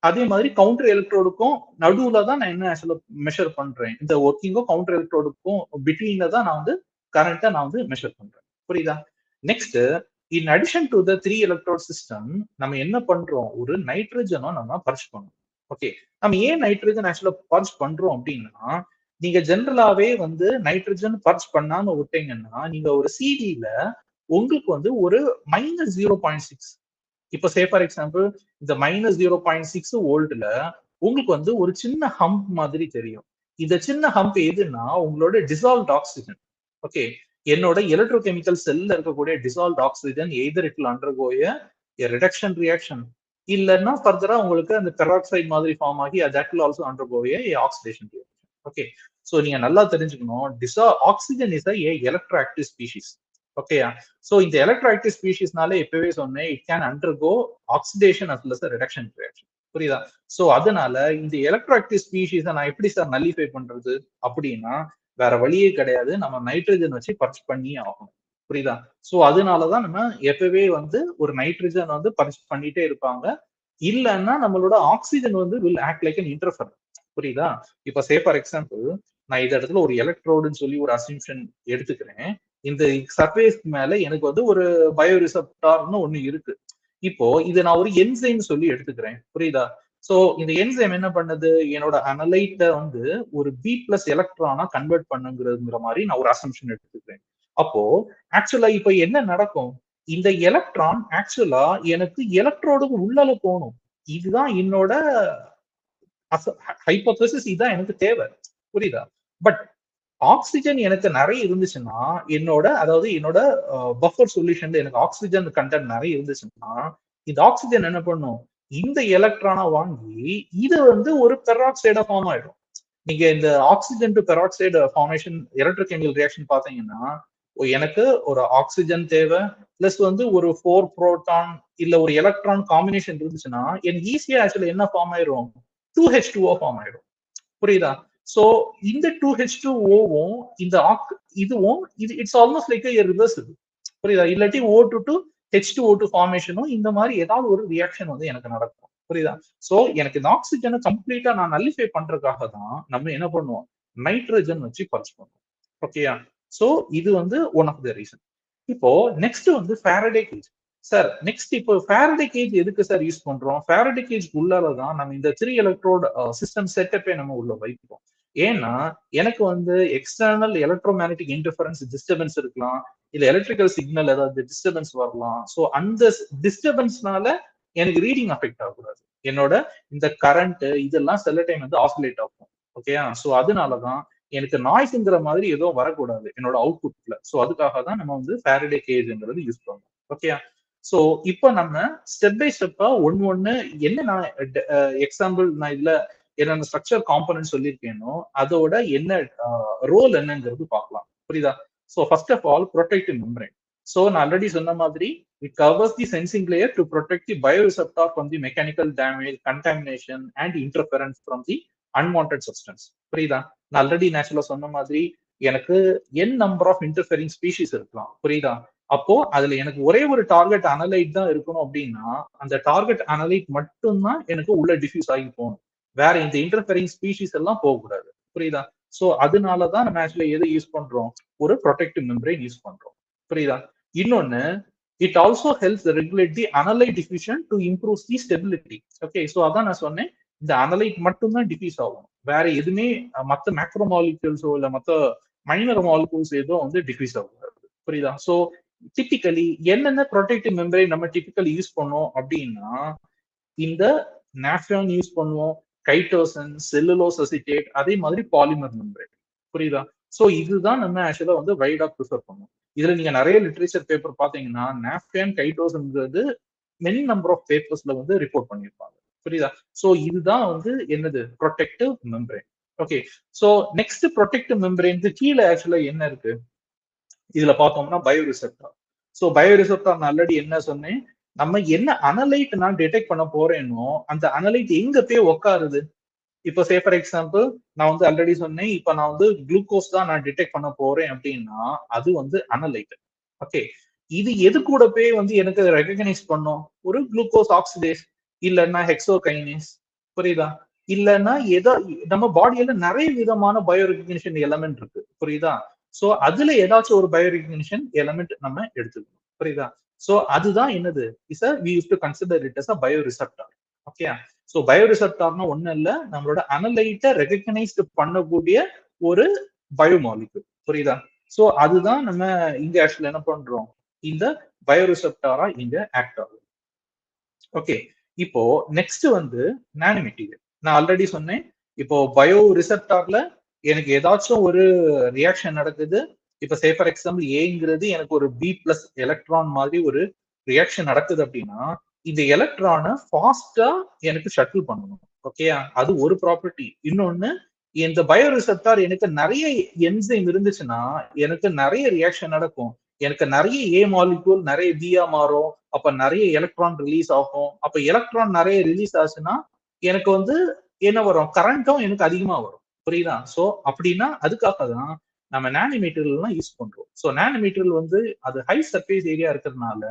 அதே மாதிரி கவுண்டர் எலக்ட்ரோடுக்கும் நடுவுல தான் நான் என்ன ஆக்சுவலா மெஷர் பண்றேன், இந்த ஒர்க்கிங்கும் கவுண்டர் எலக்ட்ரோடுக்கும் பிட்வீன்ல தான் நான் வந்து கரண்ட்டை நான் வந்து மெஷர் பண்றேன். புரியுதா? Next, in addition to the 3 electrode system நம்ம என்ன பண்றோம், ஒரு நைட்ரஜனும் நம்ம பர்ச் பண்றோம். ஓகே, நம்ம ஏன் நைட்ரஜன் ஆக்சுவலா பர்ச் பண்றோம் அப்படின்னா, நீங்க ஜென்ரலாவே வந்து நைட்ரஜன் பர்ச் பண்ணாம விட்டீங்கன்னா நீங்க ஒரு சிடில உங்களுக்கு வந்து ஒரு -0.6, இப்ப சே ஃபார் எக்ஸாம்பிள் இந்த -0.6 வோல்ட்ல உங்களுக்கு வந்து ஒரு சின்ன ஹம்ப் மாதிரி தெரியும். இந்த சின்ன ஹம்ப் எதுன்னா உங்களோட டிசால்வ்ட் ஆக்சிஜன். ஓகே, என்னோட எலக்ட்ரோகெமிக்கல் செல்ல இருக்கக்கூடிய dissolved oxygen either it will undergo a reduction reaction, இல்லன்னா ஃபர்தரா உங்களுக்கு அந்த பெராக்சைடு மாதிரி ஃபார்ம் ஆகி that will also undergo a oxidation reaction. Okay, so நீங்க நல்லா தெரிஞ்சுக்கணும், oxygen is a electroactive species. ஓகேயா? சோ இந்த எலக்ட்ரோஆக்டிவ் ஸ்பீஷிஸ்னால எப்பவே சொன்னேன், it can undergo oxidation as well as reduction reaction. புரியுதா? சோ அதனால இந்த எலக்ட்ரோஆக்டிவ் ஸ்பீஷிஸை நான் எப்படி சார் நல்லிஃபை பண்றது அப்படின்னா, வேற வழியே கிடையாது, நம்ம நைட்ரஜன் வச்சு பர்ச் பண்ணி ஆகணும். புரியுதா? சோ அதனாலதான் நம்ம எப்பவே வந்து ஒரு நைட்ரஜன் வந்து பர்ச் பண்ணிட்டே இருப்பாங்க. இல்லன்னா நம்மளோட ஆக்சிஜன் வந்து வில் ஆக்ட் லைக் அன் இன்டர்ஃபரன்ட். புரியுதா? இப்ப சே ஃபார் எக்ஸாம்பிள் நான் இந்த இடத்துல ஒரு எலக்ட்ரோடுன்னு சொல்லி ஒரு அசம்ஷன் எடுத்துக்கிறேன். இந்த சர்ஃபேஸ் மேல எனக்கு வந்து ஒரு பயோரிசப்டார்னு ஒண்ணு இருக்கு. இப்போ இதை நான் ஒரு என்சைம் சொல்லி எடுத்துக்கிறேன். புரியுதா? சோ இந்த என்சைம் என்ன பண்ணுது, என்னோட அனலைட்ட வந்து ஒரு பி பிளஸ் எலக்ட்ரானா கன்வெர்ட் பண்ணுங்கிற மாதிரி நான் ஒரு அசம்ஷன் எடுத்துக்கிறேன். அப்போ ஆக்சுவலா இப்ப என்ன நடக்கும், இந்த எலக்ட்ரான் ஆக்சுவலா எனக்கு எலக்ட்ரோடுக்கு உள்ளால போகணும். இதுதான் என்னோட ஹைப்போதசிஸ், இதுதான் எனக்கு தேவை. புரியுதா? பட் ஆக்சிஜன் எனக்கு நிறைய இருந்துச்சுன்னா, என்னோட பஃபர் சொல்யூஷன்ல எனக்கு ஆக்சிஜன் கண்டென்ட் நிறைய இருந்துச்சுன்னா, இந்த ஆக்சிஜன் என்ன பண்ணும், இந்த எலக்ட்ரானா வாங்கி இது வந்து ஒரு பெராக்சைடா ஃபார்ம் ஆயிடும். நீங்க இந்த oxygen to peroxide formation electrochemical reaction பாத்தீங்கன்னா, எனக்கு ஒரு ஆக்சிஜன் தேவை பிளஸ் வந்து ஒரு 4 புரோட்டான் இல்ல ஒரு எலக்ட்ரான் காம்பினேஷன் இருந்துச்சுன்னா எனக்கு ஈஸியா ஆக்சுவலி என்ன ஃபார்ம் ஆயிரும், 2H2O ஃபார்ம் ஆயிடும். புரியுதா? சோ இந்த 2H2Oவும் இந்த இதுவும் இட்ஸ் ஆல்மோஸ்ட் லைக் ரிவர்சிபிள். புரியுதா? இல்லாட்டி O22 H2O2 ஃபார்மேஷனும் இந்த மாதிரி ஏதாவது ஒரு ரியாக்ஷன் வந்து எனக்கு நடக்கும். புரியுதா? சோ எனக்கு இந்த ஆக்சிஜனை கம்ப்ளீட்டா நான் நல்லிஃபை பண்றதுக்காக தான் நம்ம என்ன பண்ணுவோம், நைட்ரஜன் வச்சு பல்ஸ் பண்ணுவோம். ஓகேயா? சோ இது வந்து ஒன் ஆஃப் த ரீசன். இப்போ நெக்ஸ்ட் வந்து ஃபாரடே கேஜ். சார் நெக்ஸ்ட் இப்போ ஃபாரடே கேஜ் எதுக்கு சார் யூஸ் பண்றோம்? ஃபாரடே கேஜ் உள்ளால தான் நம்ம இந்த 3 எலக்ட்ரோட் சிஸ்டம் செட்டப்பே நம்ம உள்ள வைப்போம். ஏன்னா எனக்கு வந்து external electro magnetic interference disturbance இருக்கலாம், இல்ல எலக்ட்ரிக்கல் சிக்னல் ஏதாவது டிஸ்டர்பன்ஸ் வரலாம். சோ அந்த டிஸ்டர்பன்ஸ்னால எனக்கு ரீடிங் அஃபெக்ட் ஆகக்கூடாது. என்னோட இந்த கரண்ட் இதெல்லாம் சில டைம் வந்து ஆசிலேட் ஆகும். ஓகேயா? சோ அதனாலதான் எனக்கு நாய்ஸ்ங்கிற மாதிரி எதுவும் வரக்கூடாது என்னோட அவுட்புட்ல. சோ அதுக்காக தான் நம்ம வந்து ஃபாரடே கேஜ்ங்கிறது யூஸ் பண்றோம். ஓகேயா? சோ இப்போ நம்ம ஸ்டெப் பை ஸ்டெப்பா ஒன்னு என்ன நான் எக்ஸாம்பிள் நான் இதுல என்னென்ன ஸ்ட்ரக்சர் காம்பனன்ட் சொல்லியிருக்கேனோ அதோட என்ன ரோல் என்னங்கிறது பார்க்கலாம். புரியுதா? So first of all protective membrane. So நான் ஆல்ரெடி சொன்ன மாதிரி it covers the sensing layer to protect the bioreceptor from the mechanical damage, contamination and interference from the unwanted substance. புரியுதா? நான் ஆல்ரெடி நேச்சுரலா சொன்ன மாதிரி எனக்கு n நம்பர் ஆஃப் இன்டர்ஃபெரிங் ஸ்பீஷிஸ் இருக்கலாம். புரியுதா? அப்போ அதுல எனக்கு ஒரே ஒரு டார்கெட் அனலைட் தான் இருக்கணும் அப்படின்னா அந்த டார்கெட் அனலைட் மட்டும்தான் எனக்கு உள்ள டிஃப்யூஸ் ஆகி போகணும். வேற இந்த இன்டர்ஃபெரிங் ஸ்பீஷிஸ் எல்லாம் போகக்கூடாது. புரியுதா? சோ அதனாலதான் நம்ம ஆக்சுவலா எதை யூஸ் பண்றோம், ஒரு ப்ரொடெக்டிவ் மெம்பரேன் யூஸ் பண்றோம். புரியுதா? இன்னொன்னு it also helps regulate the analyte diffusion to improve the stability. Okay, so அதான் நான் சொன்னேன், இந்த அனலைட் மட்டும் தான் டிஃப்யூஸ் ஆகும், வேற எதுவுமே மத்த மேக்ரோ மாலிகூல்ஸோ இல்ல மத்த மைனர் மாலிகூல்ஸ் ஏதோ வந்து டிஃப்யூஸ் ஆகும். புரியுதா? சோ டிபிக்கலி என்னென்ன ப்ரொடெக்டிவ் மெம்பரேன் நம்ம டிபிக்கலி யூஸ் பண்ணோம் அப்படின்னா இந்த நாஃபியான் யூஸ் பண்ணுவோம், கைட்டோசன், செல்லுலோஸ் அசிட்டேட், அதே மாதிரி பாலிமர் மெம்பரேன். புரியுதா? சோ இதுதான் நம்ம ஆக்சுவலா வந்து வைடா ப்ரிஃபர் பண்ணுவோம். இதுல நீங்க நிறைய லிட்ரேச்சர் பேப்பர் பாத்தீங்கன்னா நாஃபியான் கைட்டோசன்ங்கிறது மெனி நம்பர் ஆஃப் பேப்பர்ஸ்ல வந்து ரிப்போர்ட் பண்ணியிருப்பாங்க. புரியுதா? சோ இதுதான் வந்து என்னது protective membrane. Okay, so next protective மெம்பரேனுக்கு கீழே ஆக்சுவலா என்ன இருக்கு இதுல பார்த்தோம்னா பயோரிசெப்டார். சோ பயோரிசெப்டார் நான் ஆல்ரெடி என்ன சொன்னேன், நம்ம என்ன அனலைட் நான் டிடெக்ட் பண்ண போறேனோ அந்த அனலைட் எங்க போய் உட்காருது. இப்போ சே ஃபார் எக்ஸாம்பிள் நான் வந்து ஆல்ரெடி சொன்னேன், இப்போ நான் வந்து குளுக்கோஸ் தான் நான் டிடெக்ட் பண்ண போறேன் அப்படின்னா அது வந்து அனலைட். ஓகே, இது எது கூட போய் வந்து எனக்கு ரெகக்னைஸ் பண்ணும், ஒரு குளுக்கோஸ் ஆக்சிடேஸ் இல்லைன்னா ஹெக்ஸோகைனேஸ். புரியுதா? இல்லைன்னா ஏதோ நம்ம பாடியில நிறைய விதமான பயோ ரெகக்னிஷன் எலமெண்ட் இருக்கு. புரியுதா? சோ அதுல ஏதாச்சும் ஒரு பயோ ரெகக்னிஷன் எலமெண்ட் நம்ம எடுத்துக்கணும். புரியுதா? சோ அதுதான் என்னது is we use to consider it as a bioreceptor. Okay, so பயோரிசெப்டார்னா ஒண்ணு இல்ல, நம்மளோட அனலைட்டை ரெகக்னைஸ்ட் பண்ணக்கூடிய ஒரு பயோமாலிகுல். புரியுதா? சோ அதுதான் நம்ம இங்க ஆக்சுவலா என்ன பண்றோம், இந்த பயோரிசெப்டாரா இங்க ஆக்ட் ஆகும். ஓகே, இப்போ நெக்ஸ்ட் வந்து நானோ மெட்டீரியல். நான் ஆல்ரெடி சொன்னேன், இப்போ பயோ ரிசெப்டார்ல எனக்கு ஏதாச்சும் ஒரு ரியாக்ஷன் நடக்குது. இப்ப சே ஃபார் எக்ஸாம்பிள் ஏங்கிறது எனக்கு ஒரு பி பிளஸ் எலக்ட்ரான் மாதிரி ஒரு ரியாக்ஷன் நடக்குது அப்படின்னா இந்த எலக்ட்ரானை ஃபாஸ்டா எனக்கு ஷட்டில் பண்ணணும். ஓகே, அது ஒரு ப்ராப்பர்ட்டி. இன்னொன்னு இந்த பயோ ரிசெப்டார் எனக்கு நிறைய என்சைம் இருந்துச்சுன்னா எனக்கு நிறைய ரியாக்ஷன் நடக்கும். எனக்கு நிறைய ஏ மாலிகூல் நிறைய பியா மாறும். அப்ப நிறைய எலக்ட்ரான் ரிலீஸ் ஆகும். அப்ப எலக்ட்ரான் நிறைய ரிலீஸ் ஆச்சுன்னா எனக்கு வந்து என்ன வரும், கரண்ட்டும் எனக்கு அதிகமா வரும். புரியுதா? சோ அப்படின்னா அதுக்காக தான் நம்ம நானோ மெட்டீரியல் யூஸ் பண்றோம். சோ நானோ மெட்டீரியல் வந்து அது ஹை சர்ஃபேஸ் ஏரியா இருக்கிறதுனால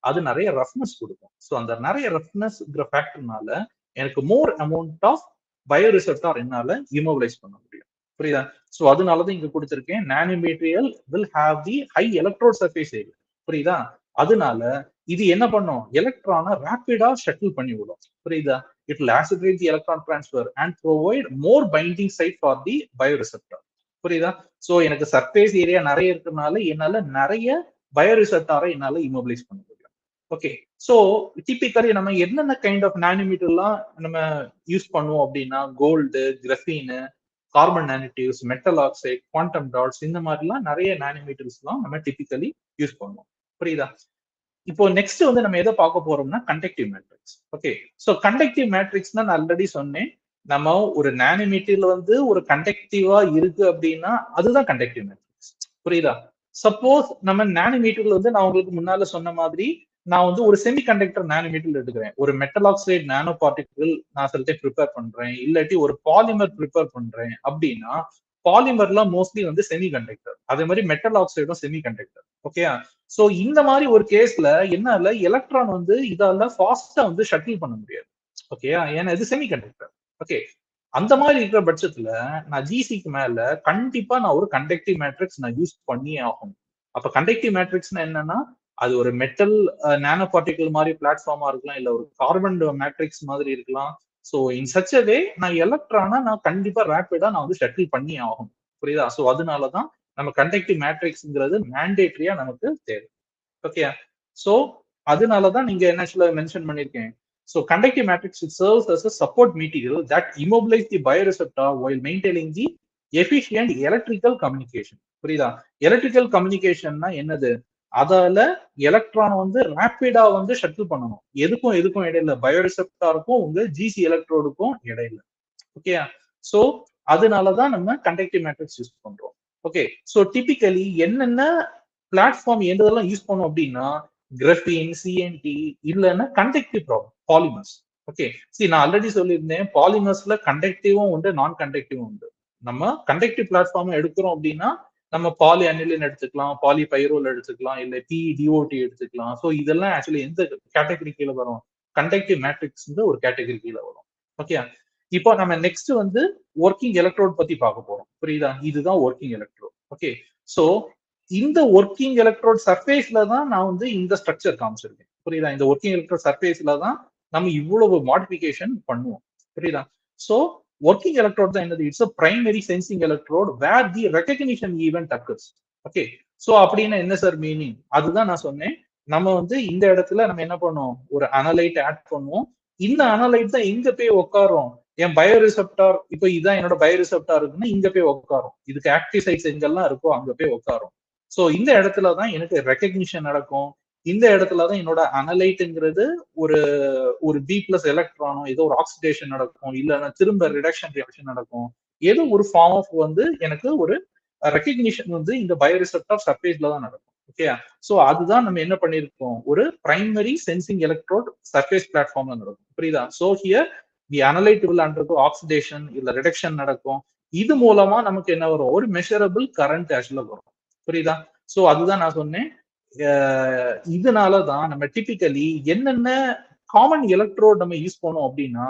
அது நிறைய ரஃப்னஸ் கொடுக்கும். ஸோ அந்த நிறைய ரஃப்னஸ் ஃபேக்டர்னால எனக்கு மோர் அமௌண்ட் ஆஃப் பயோரிசெப்டார் என்னால இமோபிலைஸ் பண்ண முடியும். புரியுதா? ஸோ அதனாலதான் இங்க கொடுத்திருக்கேன், nano material will have the high electrode surface area. புரியுதா? அதனால இது என்ன பண்ணும், எலக்ட்ரானை ரேபிடா ஷட்டில் பண்ணி விடும். புரியுதா? It will accelerate the electron transfer and provide more binding site for the bioreceptor. புரியுதா? சோ எனக்கு சர்ஃபேஸ் ஏரியா நிறைய இருக்கிறதுனால என்னால நிறைய பயோரிசெப்டாரை என்னால இமோபிலைஸ் பண்ண முடியும். ஓகே, சோ டிபிக்கலி நம்ம என்னென்ன கைண்ட் ஆஃப் நானோமீட்டர்லாம் நம்ம யூஸ் பண்ணுவோம் அப்படின்னா gold, graphene, carbon nanotubes, metal oxide, quantum dots, இந்த மாதிரிலாம் நிறைய நானோமீட்டர்ஸ் எல்லாம் நம்ம டிபிக்கலி யூஸ் பண்ணுவோம். புரியுதா? இப்போ நெக்ஸ்ட் வந்து நம்ம எதை பார்க்க போறோம்னா conductive matrix. Okay, so conductive matrix நான் ஆல்ரெடி சொன்னேன், நம்ம ஒரு நானோமீட்டர்ல வந்து ஒரு கண்டக்டிவா இருக்கு அப்படின்னா அதுதான் கண்டக்டிவ் மேட்ரிக்ஸ். புரியுதா? சப்போஸ் நம்ம நானோமீட்டர்ல வந்து நான் உங்களுக்கு முன்னால சொன்ன மாதிரி நான் வந்து ஒரு செமி கண்டக்டர் நானோமீட்டர் எடுக்கிறேன், ஒரு மெட்டல் ஆக்சைடு நானோ பார்ட்டிகிள் நான் சில டைம் ப்ரிப்பேர் பண்றேன், இல்லாட்டி ஒரு பாலிமர் ப்ரிப்பேர் பண்றேன் அப்படின்னா பாலிமர்லாம் மோஸ்ட்லி வந்து செமி கண்டக்டர், அதே மாதிரி மெட்டல் ஆக்சைடும் செமி கண்டக்டர். ஓகே, சோ இந்த மாதிரி ஒரு கேஸ்ல என்ன எலக்ட்ரான் வந்து இதால ஃபாஸ்டா வந்து ஷட்டில் பண்ண முடியாது. ஓகே, ஏன்னா இது செமி கண்டக்டர். ஓகே, அந்த மாதிரி இருக்கிற பட்சத்துல நான் ஜிசிக்கு மேல கண்டிப்பா நான் ஒரு கண்டக்டிவ் மேட்ரிக்ஸ் நான் யூஸ் பண்ணியே ஆகணும். அப்ப கண்டக்டிவ் மேட்ரிக்ஸ்னா என்னன்னா, அது ஒரு மெட்டல் நானோ பார்ட்டிகல் மாதிரி பிளாட்ஃபார்மா இருக்கலாம், இல்ல ஒரு கார்பன் மேட்ரிக்ஸ் மாதிரி இருக்கலாம். சோ இன் சச் அ வே நான் எலக்ட்ரானா நான் கண்டிப்பா ரேபிடா நான் வந்து ஷட்டில் பண்ணி ஆகும். புரியுதா? சோ அதனாலதான் நம்ம கண்டக்டிவ் மேட்ரிக்ஸ்ங்கிறது மேண்டேட்டரியா நமக்கு தேவை. ஓகே, சோ அதனாலதான் நீங்க என்ன மென்ஷன் பண்ணிருக்கேன். So conductive matrix it serves as a support material that immobilize the bioreceptor while maintaining the efficient electrical communication. புரியுதா? எலக்ட்ரிக்கல் கம்யூனிகேஷன்னா என்னது? அதால எலக்ட்ரான் வந்து ரேபிடா வந்து ஷட்டில் பண்ணணும். எதுக்கும் இடையில பயோரிசெப்டாருக்கும் உங்க ஜிசி எலக்ட்ரோடுக்கும் இடையில. ஓகே, சோ அதனாலதான் நம்ம கண்டக்டிவ் மேட்ரிக்ஸ் யூஸ் பண்றோம். ஓகே, சோ டிபிக்கலி என்னென்ன பிளாட்ஃபார்ம் எந்ததெல்லாம் யூஸ் பண்ணோம் அப்படின்னா கிராஃபீன், சிஎன்டி, இல்லைன்னா கண்டக்டிவ் பாலிமர்ஸ். ஓகே, சரி நான் ஆல்ரெடி சொல்லியிருந்தேன் பாலிமர்ஸ்ல கண்டக்டிவும் உண்டு, நான் கண்டக்டிவும் உண்டு. நம்ம கண்டக்டிவ் பிளாட்ஃபார்ம் எடுக்கிறோம் அப்படின்னா நம்ம பாலி அனிலின் எடுத்துக்கலாம், பாலி பைரோல் எடுத்துக்கலாம், இல்ல டிஓடி எடுத்துக்கலாம். ஸோ இதெல்லாம் ஆக்சுவலி எந்த கேட்டகரி கீழே வரும்? கண்டக்டிவ் மேட்ரிக்ஸ் ஒரு கேட்டகரி கீழே வரும். ஓகே, இப்போ நம்ம நெக்ஸ்ட் வந்து ஒர்க்கிங் எலக்ட்ரோட் பத்தி பார்க்க போறோம். புரியுதா? இதுதான் ஒர்க்கிங் எலக்ட்ரோட். ஓகே, சோ இந்த ஒர்க்கிங் எலக்ட்ரோட் சர்ஃபேஸ்ல தான் நான் வந்து இந்த ஸ்ட்ரக்சர் காமிச்சிருக்கேன். புரியுதா? இந்த ஒர்க்கிங் எலக்ட்ரோட் சர்ஃபேஸ்ல தான் நம்ம இவ்வளவு மாடிஃபிகேஷன் பண்ணுவோம். புரியுதா? சோ ஒர்க்கிங் எலக்ட்ரோட் தான் என்னது? It's a primary sensing electrode where the recognition event occurs. Okay, so அப்படின்னா என்ன சார் மீனிங்? அதுதான் நான் சொன்னேன். நம்ம வந்து இந்த இடத்துல நம்ம என்ன பண்ணுவோம்? ஒரு அனலைட் ஆட் பண்ணுவோம். இந்த அனலைட் தான் எங்க போய் உட்காரும்? என் பயோரிசெப்டார், இப்போ இதான் என்னோட பயோரிசெப்டார் இருக்குன்னா இங்க போய் உட்காரும். இதுக்கு ஆக்டிவ் சைட்ஸ் எங்கெல்லாம் இருக்கோ அங்க போய் உட்காரும். சோ இந்த இடத்துலதான் எனக்கு ரெகக்னிஷன் நடக்கும். இந்த இடத்துலதான் என்னோட அனலைட்டுங்கிறது ஒரு ஒரு பி பிளஸ் எலக்ட்ரானோ ஏதோ ஒரு ஆக்சிடேஷன் நடக்கும், இல்லைன்னா திரும்ப ரிடக்ஷன் ரியாக்ஷன் நடக்கும். ஏதோ ஒரு ஃபார்ம் ஆஃப் வந்து எனக்கு ஒரு ரெகக்னிஷன் வந்து இந்த பயோரிசெப்டார் சர்ஃபேஸ்ல தான் நடக்கும். ஓகே, சோ அதுதான் நம்ம என்ன பண்ணிருக்கோம்? ஒரு பிரைமரி சென்சிங் எலக்ட்ரோட் சர்ஃபேஸ் பிளாட்ஃபார்ம்ல நடக்கும். புரியுதா? So here the analyte will undergo oxidation இல்ல ரிடக்ஷன் நடக்கும். இது மூலமா நமக்கு என்ன வரும்? ஒரு மெஷரபிள் கரண்ட் ஆக்சுவலா வரும். புரியுதா? சோ அதுதான் நான் சொன்னேன். இதனாலதான் நம்ம டிபிக்கலி என்னென்ன காமன் எலக்ட்ரோட் நம்ம யூஸ் பண்ணோம் அப்படின்னா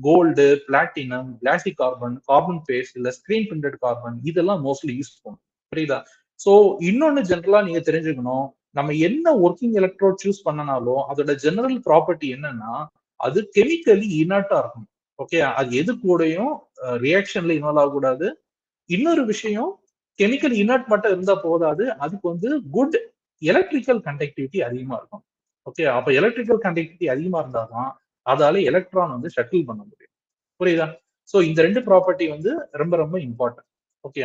gold, platinum, glassy carbon, carbon paste இல்ல ஸ்கிரீன் பிரிண்டட் கார்பன் இதெல்லாம் மோஸ்ட்லி யூஸ் பண்ணும். புரியுதா? சோ இன்னொன்னு ஜென்ரலா நீங்க தெரிஞ்சுக்கணும், நம்ம என்ன ஒர்க்கிங் எலக்ட்ரோட் சூஸ் பண்ணனாலும் அதோட ஜெனரல் ப்ராப்பர்ட்டி என்னன்னா அது கெமிக்கலி இனர்ட்டா இருக்கும். ஓகே, அது எது கூடயும் ரியாக்ஷன்ல இன்வால்வ் ஆகக்கூடாது. இன்னொரு விஷயம், கெமிக்கல் இனர்ட் மட்டும் இருந்தா போதாது, அதுக்கு வந்து குட் எலக்ட்ரிக்கல் கண்டக்டிவிட்டி அதிகமா இருக்கும். ஓகே, அப்ப எலக்ட்ரிக்கல் கண்டக்டிவிட்டி அதிகமா இருந்தாதான் அதால எலக்ட்ரான் வந்து ஷட்டில் பண்ண முடியும். புரியுதா? சோ இந்த ரெண்டு ப்ராப்பர்ட்டி வந்து ரொம்ப ரொம்ப இம்பார்ட்டன்ட். ஓகே,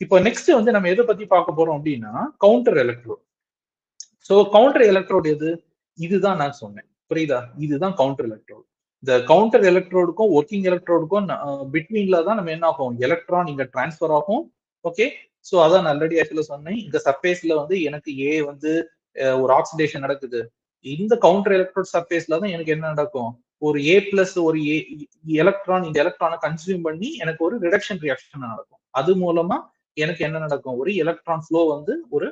இப்போ நெக்ஸ்ட் வந்து நம்ம எதை பத்தி பார்க்க போறோம் அப்படின்னா counter electrode. So counter electrode எது? இதுதான் நான் சொன்னேன். புரியுதா? இதுதான் கவுண்டர் எலக்ட்ரோட். இந்த கவுண்டர் எலக்ட்ரோடுக்கும் ஒர்க்கிங் எலக்ட்ரோடுக்கும் பிட்வீன்ல தான் நம்ம என்ன ஆகும்? எலக்ட்ரான் இங்க டிரான்ஸ்பர் ஆகும். ஓகே, சோ அதான் ஆல்ரெடி ஆக்சுவலா சொன்னேன். இந்த சர்ஃபேஸ்ல வந்து எனக்கு ஏ வந்து ஒரு ஆக்சிடேஷன் நடக்குது. இந்த கவுண்டர் எலக்ட்ரோட் சர்ஃபேஸ்ல தான் எனக்கு என்ன நடக்கும்? ஒரு ஏ பிளஸ் ஒரு ஏ எலக்ட்ரான் இந்த எலக்ட்ரானை கன்சியூம் பண்ணி எனக்கு ஒரு ரிடக்ஷன் ரியாக்ஷன் நடக்கும். அது மூலமா எனக்கு என்ன நடக்கும்? ஒரு எலக்ட்ரான் ஃப்ளோ வந்து ஒரு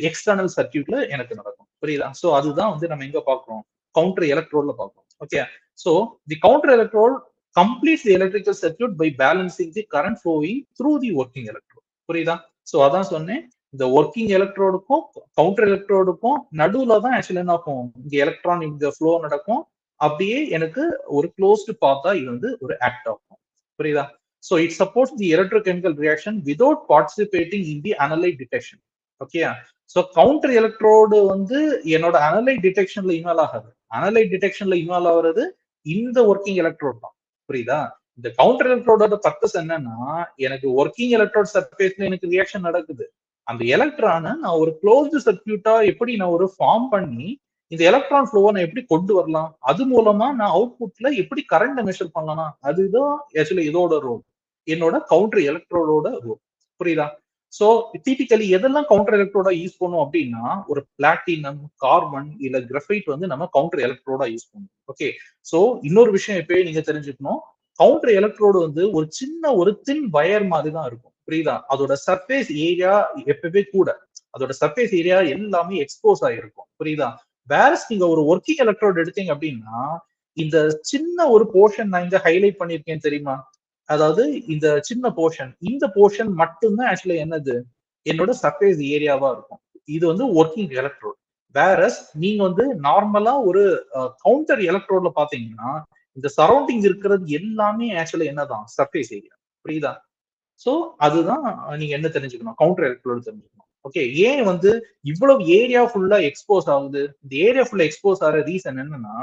எக்ஸ்டர்னல் சர்க்கியூட்ல எனக்கு நடக்கும். புரியுதா? சோ அதுதான் வந்து நம்ம எங்க பாக்குறோம்? கவுண்டர் எலக்ட்ரோட்ல பாக்குறோம். Okay, so the counter electrode completes the electrical circuit by balancing the current flowing through the working electrode. புரியுதா? சோ அதான் சொன்னேன், இந்த ஒர்க்கிங் எலக்ட்ரோடுக்கும் கவுண்டர் எலக்ட்ரோடுக்கும் நடுவுல தான் ஆக்சுவலி என்ன ஆகும்? இங்க எலக்ட்ரான் இங்க ஃப்ளோ நடக்கும். அப்படியே எனக்கு ஒரு க்ளோஸ்டு பாத்தா இது வந்து ஒரு ஆக்ட் ஆகும். புரியுதா? So it supports the electrochemical reaction without participating in the analyte detection. Okay, so counter electrode வந்து என்னோட அனலைட் டிடெக்ஷன்ல இன்வால்வ் ஆகாது. அனலைட் டிடெக்ஷன்ல இன்வால்வ் ஆகுறது இந்த ஒர்க்கிங் எலக்ட்ரோட் தான். புரியுதா? இந்த கவுண்டர் எலக்ட்ரோடோட பர்பஸ் என்னன்னா எனக்கு ஒர்க்கிங் எலக்ட்ரோட் சர்ஃபேஸ்ல எனக்கு ரியாக்ஷன் நடக்குது. அந்த எலக்ட்ரானை நான் ஒரு க்ளோஸ்டு சர்க்கியூட்டா எப்படி நான் ஒரு ஃபார்ம் பண்ணி இந்த எலக்ட்ரான் ஃப்ளோவை நான் எப்படி கொண்டு வரலாம்? அது மூலமா நான் அவுட்புட்ல எப்படி கரண்ட் மெஷர் பண்ணலாம்? அதுதான் ஆக்சுவலி இதோட ரோல், என்னோட கவுண்டர் எலக்ட்ரோடோட ரோல். புரியுதா? சோ டிபிக்கலி எதெல்லாம் கவுண்டர் எலக்ட்ரோடா யூஸ் பண்ணும் அப்படின்னா ஒரு பிளாட்டினம், கார்பன் இல்ல கிராஃபைட் வந்து நம்ம கவுண்டர் எலக்ட்ரோடா யூஸ் பண்ணுவோம். ஓகே, சோ இன்னொரு விஷயம் எப்பயே நீங்க தெரிஞ்சுக்கணும், கவுண்டர் எலக்ட்ரோடு வந்து ஒரு சின்ன ஒரு தின் வயர் மாதிரி தான் இருக்கும். புரியுதா? அதோட சர்ஃபேஸ் ஏரியா எப்பவே கூட, அதோட சர்ஃபேஸ் ஏரியா எல்லாமே எக்ஸ்போஸ் ஆயிருக்கும். புரியுதா? வேறஸ் நீங்க ஒரு ஒர்க்கிங் எலக்ட்ரோட் எடுத்தீங்க அப்படின்னா, இந்த சின்ன ஒரு போர்ஷன் நான் இங்க ஹைலைட் பண்ணியிருக்கேன் தெரியுமா? அதாவது இந்த சின்ன போர்ஷன், இந்த போர்ஷன் மட்டும்தான் ஆக்சுவலா என்னது? என்னோட சர்ஃபேஸ் ஏரியாவா இருக்கும். இது வந்து ஒர்க்கிங் எலக்ட்ரோட். வேறஸ் நீங்க வந்து நார்மலா ஒரு கவுண்டர் எலக்ட்ரோட்ல பாத்தீங்கன்னா, இந்த சரௌண்டிங் இருக்கிறது எல்லாமே ஆக்சுவலா என்னதான்? Surface area. புரியுதா? சோ அதுதான் நீங்க என்ன தெரிஞ்சுக்கணும்? கவுண்டர் எலக்ட்ரோடு தெரிஞ்சுக்கணும். ஓகே. ஏன் வந்து இவ்வளவு ஏரியா ஃபுல்லா எக்ஸ்போஸ் ஆகுது? இந்த ஏரியா ஃபுல்லா எக்ஸ்போஸ் ஆற ரீசன் என்னன்னா,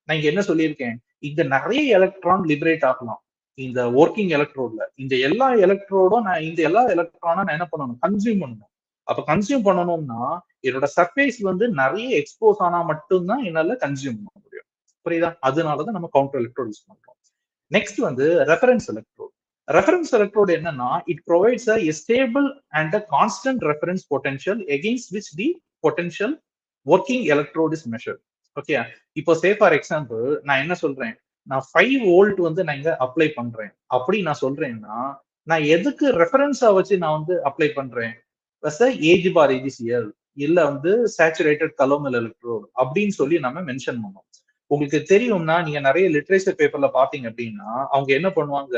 நான் இங்க என்ன சொல்லியிருக்கேன்? இங்க நெறைய எலக்ட்ரான் லிபரேட் ஆகலாம். இந்த வொர்க்கிங் எலக்ட்ரோட்ல. இந்த எல்லா எலக்ட்ரோடும் இந்த எல்லா எலக்ட்ரானும் நான் என்ன பண்ணணும்? கன்சியூம் பண்ணணும். அப்ப கன்சியூம் பண்ணணும்னா, என்னோட சர்ஃபேஸ் வந்து நெறைய எக்ஸ்போஸ் ஆனா மட்டும் தான் என்னால கன்சியூம் பண்ண முடியும். புரியுதா? அதனால தான் நம்ம கவுண்டர் எலக்ட்ரோட் யூஸ் பண்றோம். நெக்ஸ்ட் வந்து ரெஃபரன்ஸ் எலக்ட்ரோட். ரெஃபரன்ஸ் எலக்ட்ரோட் என்னன்னா, it provides a stable and a constant reference potential against which the potential working electrode is measured. Okay. இப்போ சே ஃபார் எக்ஸாம்பிள் நான் என்ன சொல்றேன்? நான் 5 வோல்ட் வந்து நான் இங்க அப்ளை பண்றேன். அப்படி நான் சொல்றேன்னா, நான் எதுக்கு ரெஃபரன்ஸா வச்சு நான் வந்து அப்ளை பண்றேன்? ஏஜ் பார் ஏஜிசிஎல் இல்ல வந்து சேச்சுரேட்டட் கலோமல் எலக்ட்ரோட் அப்படின்னு சொல்லி நம்ம மென்ஷன் பண்ணோம். உங்களுக்கு தெரியும்னா நீங்க நிறைய லிட்ரேச்சர் பேப்பர்ல பாத்தீங்க அப்படின்னா அவங்க என்ன பண்ணுவாங்க,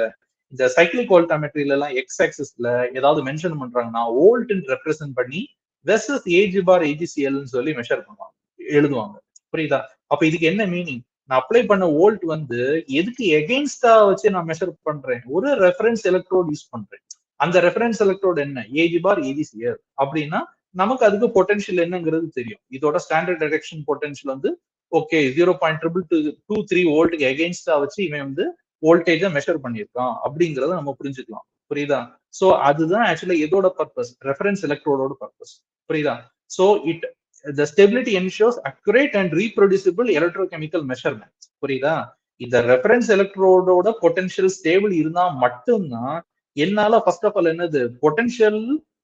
இந்த சைக்கிளிக் வோல்டாமெட்ரில எல்லாம் எக்ஸ் ஆக்சிஸ்ல ஏதாவது மென்ஷன் பண்றாங்கன்னா வோல்ட் ரெப்ரசென்ட் பண்ணி வெர்சஸ் ஏஜ் பார் ஏஜிசிஎல் சொல்லி மெஷர் பண்ணுவாங்க, எழுதுவாங்க. புரியுதா? அப்ப இதுக்கு என்ன மீனிங்? நான் அப்ளை பண்ண வோல்ட் வந்து எதுக்கு எகெயின்ஸ்டா வச்சு நான் மெஷர் பண்றேன்? ஒரு ரெஃபரன்ஸ் எலக்ட்ரோட் யூஸ் பண்றேன். அந்த ரெஃபரன்ஸ் எலக்ட்ரோட் என்ன? ஏஜ் பார் ஏஜிசிஎல் அப்படின்னா நமக்கு அதுக்கு பொட்டன்ஷியல் என்னங்கிறது தெரியும். இதோட ஸ்டாண்டர்ட் டிடெக்ஷன் பொட்டன்ஷியல் வந்து ஓகே 0.223 வோல்ட்டுக்கு எகெயின்ஸ்டா வச்சு இவன் வந்து வோல்டேஜை மெஷர் பண்ணியிருக்கான் அப்படிங்கறத நம்ம புரிஞ்சுக்கலாம். புரியுதா? சோ அதுதான் ஆக்சுவலா எதோட பர்பஸ்? ரெஃபரன்ஸ் எலக்ட்ரோடோட பர்பஸ். புரியுதா? So it the stability ensures accurate and reproducible electrochemical measurements. புரியுதா? இந்த ரெஃபரன்ஸ் எலக்ட்ரோடோட பொட்டன்ஷியல் ஸ்டேபிள் இருந்தா மட்டும்தான் என்னால ஃபர்ஸ்ட் ஆஃப் ஆல் என்னது பொட்டன்ஷியல்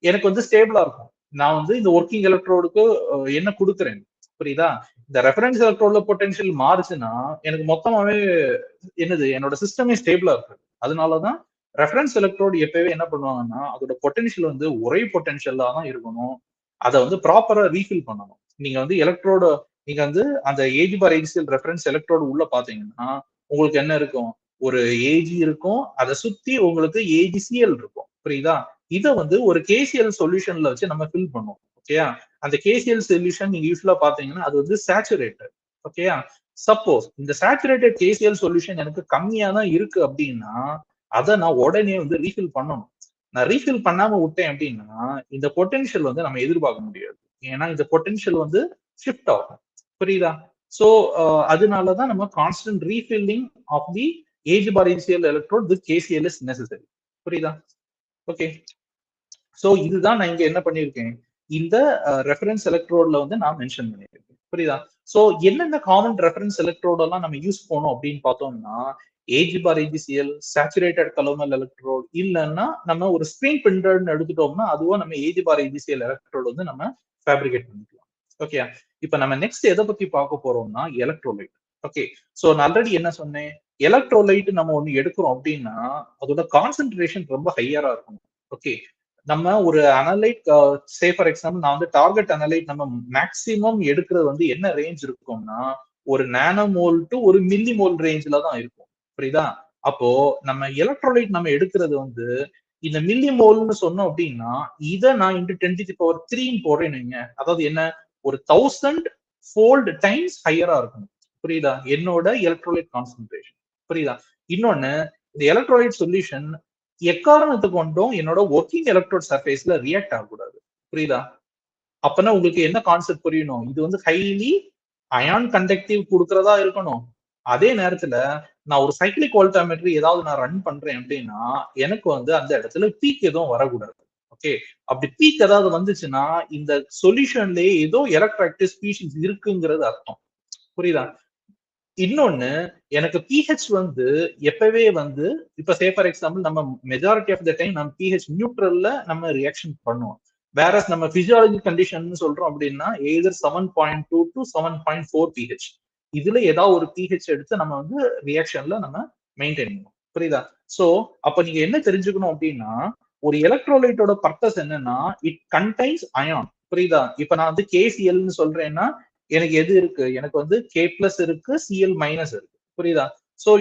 எனக்கு வந்து ஸ்டேபிளா இருக்கும். நான் வந்து இந்த ஒர்க்கிங் எலக்ட்ரோடுக்கு என்ன கொடுக்குறேன்? புரியுதா? இந்த ரெஃபரன்ஸ் எலக்ட்ரோட்ல பொட்டன்ஷியல் மாறுச்சுன்னா எனக்கு மொத்தமாவே என்னது என்னோட சிஸ்டமே ஸ்டேபிளா இருக்கு. அதனாலதான் ரெஃபரன்ஸ் எலக்ட்ரோடு எப்பவே என்ன பண்ணுவாங்கன்னா அதோட பொட்டன்ஷியல் வந்து ஒரே பொட்டன்ஷியலா தான் இருக்கணும். அதை வந்து ப்ராப்பரா ரீஃபில் பண்ணணும். நீங்க வந்து எலக்ட்ரோட நீங்க வந்து அந்த Ag bar AgCl reference electrode உள்ள பாத்தீங்கன்னா உங்களுக்கு என்ன இருக்கும்? ஒரு ஏஜி இருக்கும், அதை சுத்தி உங்களுக்கு ஏஜிசிஎல் இருக்கும். புரியுதா? இதை வந்து ஒரு கேசிஎல் சொல்யூஷன்ல வச்சு நம்ம ஃபில் பண்ணுவோம். ஓகேயா? அந்த கேசிஎல் சொல்யூஷன் நீங்க யூஸ்வலா பாத்தீங்கன்னா அது வந்து சேச்சுரேட்டட். ஓகேயா? சப்போஸ் இந்த சேச்சுரேட்டட் கேசிஎல் சொல்யூஷன் எனக்கு கம்மியா தான் இருக்கு அப்படின்னா அதை நான் உடனே வந்து ரீஃபில் பண்ணணும். நான் ரீஃபில் பண்ணாம விட்டேன் அப்படின்னா இந்த பொட்டன்ஷியல் வந்து நம்ம எதிர்பார்க்க முடியாது. ஏன்னா இந்த பொட்டன்ஷியல் வந்து ஷிஃப்ட் ஆகும். புரியுதா? சோ அதனாலதான் நம்ம constant refilling of the Ag bar AgCl electrode with KCl is necessary. புரியுதா? ஓகே. சோ இதுதான் நான் இங்க என்ன பண்ணிருக்கேன், இந்த ரெஃபரன்ஸ் எலக்ட்ரோட்ல வந்து நான் மென்ஷன் பண்ணிருக்கேன். புரியுதா? சோ என்னென்ன காமன் ரெஃபரன்ஸ் எலக்ட்ரோட் எல்லாம் நம்ம யூஸ் பண்ணோம் அப்படின்னு பார்த்தோம்னா AG bar AGCL, saturated calomel electrode, இல்லைன்னா நம்ம ஒரு ஸ்கிரீன் பிரிண்டர்னு எடுத்துட்டோம்னா அதுவும் நம்ம ஏஜ் பார் ஏஜிசிஎல் எலக்ட்ரோட் வந்து நம்ம ஃபேப்ரிகேட் பண்ணிக்கலாம். ஓகே. இப்ப நம்ம நெக்ஸ்ட் எதை பத்தி பார்க்க போறோம்னா எலக்ட்ரோலைட். ஓகே. சோ நான் ஆல்ரெடி என்ன சொன்னேன், எலக்ட்ரோலைட் நம்ம ஒண்ணு எடுக்கிறோம் அப்படின்னா அதோட கான்சென்ட்ரேஷன் ரொம்ப ஹையரா இருக்கும். ஓகே. நம்ம ஒரு அனலைட் சே ஃபார் எக்ஸாம்பிள் நான் வந்து டார்கெட் அனலைட் நம்ம மேக்சிமம் எடுக்கிறது வந்து என்ன ரேஞ்ச் இருக்கும்னா ஒரு நானோமோல் டு ஒரு மில்லி மோல் ரேஞ்ச்ல தான் இருக்கும். புரியுதா? அப்போ நம்ம எலக்ட்ரோலைட் நம்ம எடுக்கிறது வந்து இந்த மில்லி மோல்னு சொன்னோம் அப்படின்னா இதை நான் இன்டு 10⁻³ போடுறேன். நீங்க அதாவது என்ன ஒரு 1000 ஃபோல்ட் டைம்ஸ் ஹையரா இருக்கும். புரியுதா? என்னோட எலக்ட்ரோலைட் கான்சென்ட்ரேஷன். புரியுதா? இன்னொன்னு இந்த எலக்ட்ரோலைட் சொல்யூஷன் எக்காரணத்தை கொண்டும் என்னோட ஒர்க்கிங் எலக்ட்ரோட் சர்ஃபேஸ்ல ரியாக்ட் ஆகக்கூடாது. புரியுதா? அப்பனா உங்களுக்கு என்ன கான்செப்ட் புரியணும், இது வந்து ஹைலி அயான் கண்டக்டிவ் கொடுக்கறதா இருக்கணும். அதே நேரத்துல நான் ஒரு சைக்கிளிக் வோல்டாமெட்ரி ஏதாவது நான் ரன் பண்றேன் அப்படின்னா எனக்கு வந்து அந்த இடத்துல பீக் எதுவும் வரக்கூடாது. ஓகே. அப்படி பீக் ஏதாவது வந்துச்சுன்னா இந்த சொல்யூஷன்லயே ஏதோ எலக்ட்ராக்டிவ் ஸ்பீஷிஸ் இருக்குங்கிறது அர்த்தம். புரியுதா? இன்னொன்னு எனக்கு பிஹெச் வந்து எப்பவே வந்து இப்ப சே ஃபார் எக்ஸாம்பிள் நம்ம மெஜாரிட்டி ஆஃப் த டைம் நம்ம பிஹெச் நியூட்ரல்ல நம்ம ரியாக்ஷன் பண்ணுவோம். வேற நம்ம பிசியாலஜி கண்டிஷன் சொல்றோம் அப்படின்னா எய்தர் 7.2 டு 7.4 பிஹெச். இதுல ஏதாவது ஒரு பிஹெச் எடுத்து நம்ம வந்து ரியாக்ஷன்ல நம்ம மெயின்டைன் பண்ணுவோம். புரியுதா? சோ அப்ப நீங்க என்ன தெரிஞ்சுக்கணும் அப்படின்னா ஒரு எலக்ட்ரோலைட்டோட பர்பஸ் என்னன்னா இட் கண்டைன்ஸ் அயான். புரியுதா? இப்ப நான் வந்து கேசிஎல்னு சொல்றேன்னா எனக்கு எது இருக்கு? எனக்கு வந்து கே பிளஸ் இருக்கு, சிஎல் மைனஸ் இருக்கு. புரியுதா? So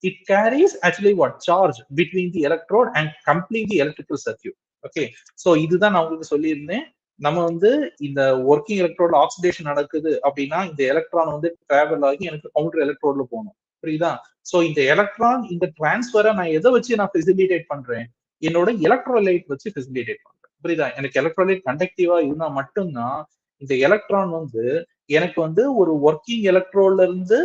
it carries actually what charge between the electrode and complete the electrical circuit. Okay, so இதுதான் நான் உங்களுக்கு சொல்லியிருந்தேன். நம்ம வந்து இந்த ஒர்க்கிங் எலக்ட்ரோட்ல ஆக்சிடேஷன் நடக்குது அப்படின்னா இந்த எலக்ட்ரான் வந்து டிராவல் ஆகி எனக்கு கவுண்டர் எலக்ட்ரோட்ல போகணும். புரியுதா? சோ இந்த எலக்ட்ரான் இந்த டிரான்ஸ்பரை நான் எதை வச்சு நான் ஃபெசிலிட்டேட் பண்றேன்? என்னோட எலக்ட்ரோலைட் வச்சு ஃபெசிலிட்டேட் பண்றேன். புரியுதா? எனக்கு எலக்ட்ரோலைட் கண்டக்டிவா இருந்தா மட்டும்தான் இந்த எலக்ட்ரான் வந்து எனக்கு வந்து ஒரு ஒர்க்கிங் எலக்ட்ரோட்ல இருந்து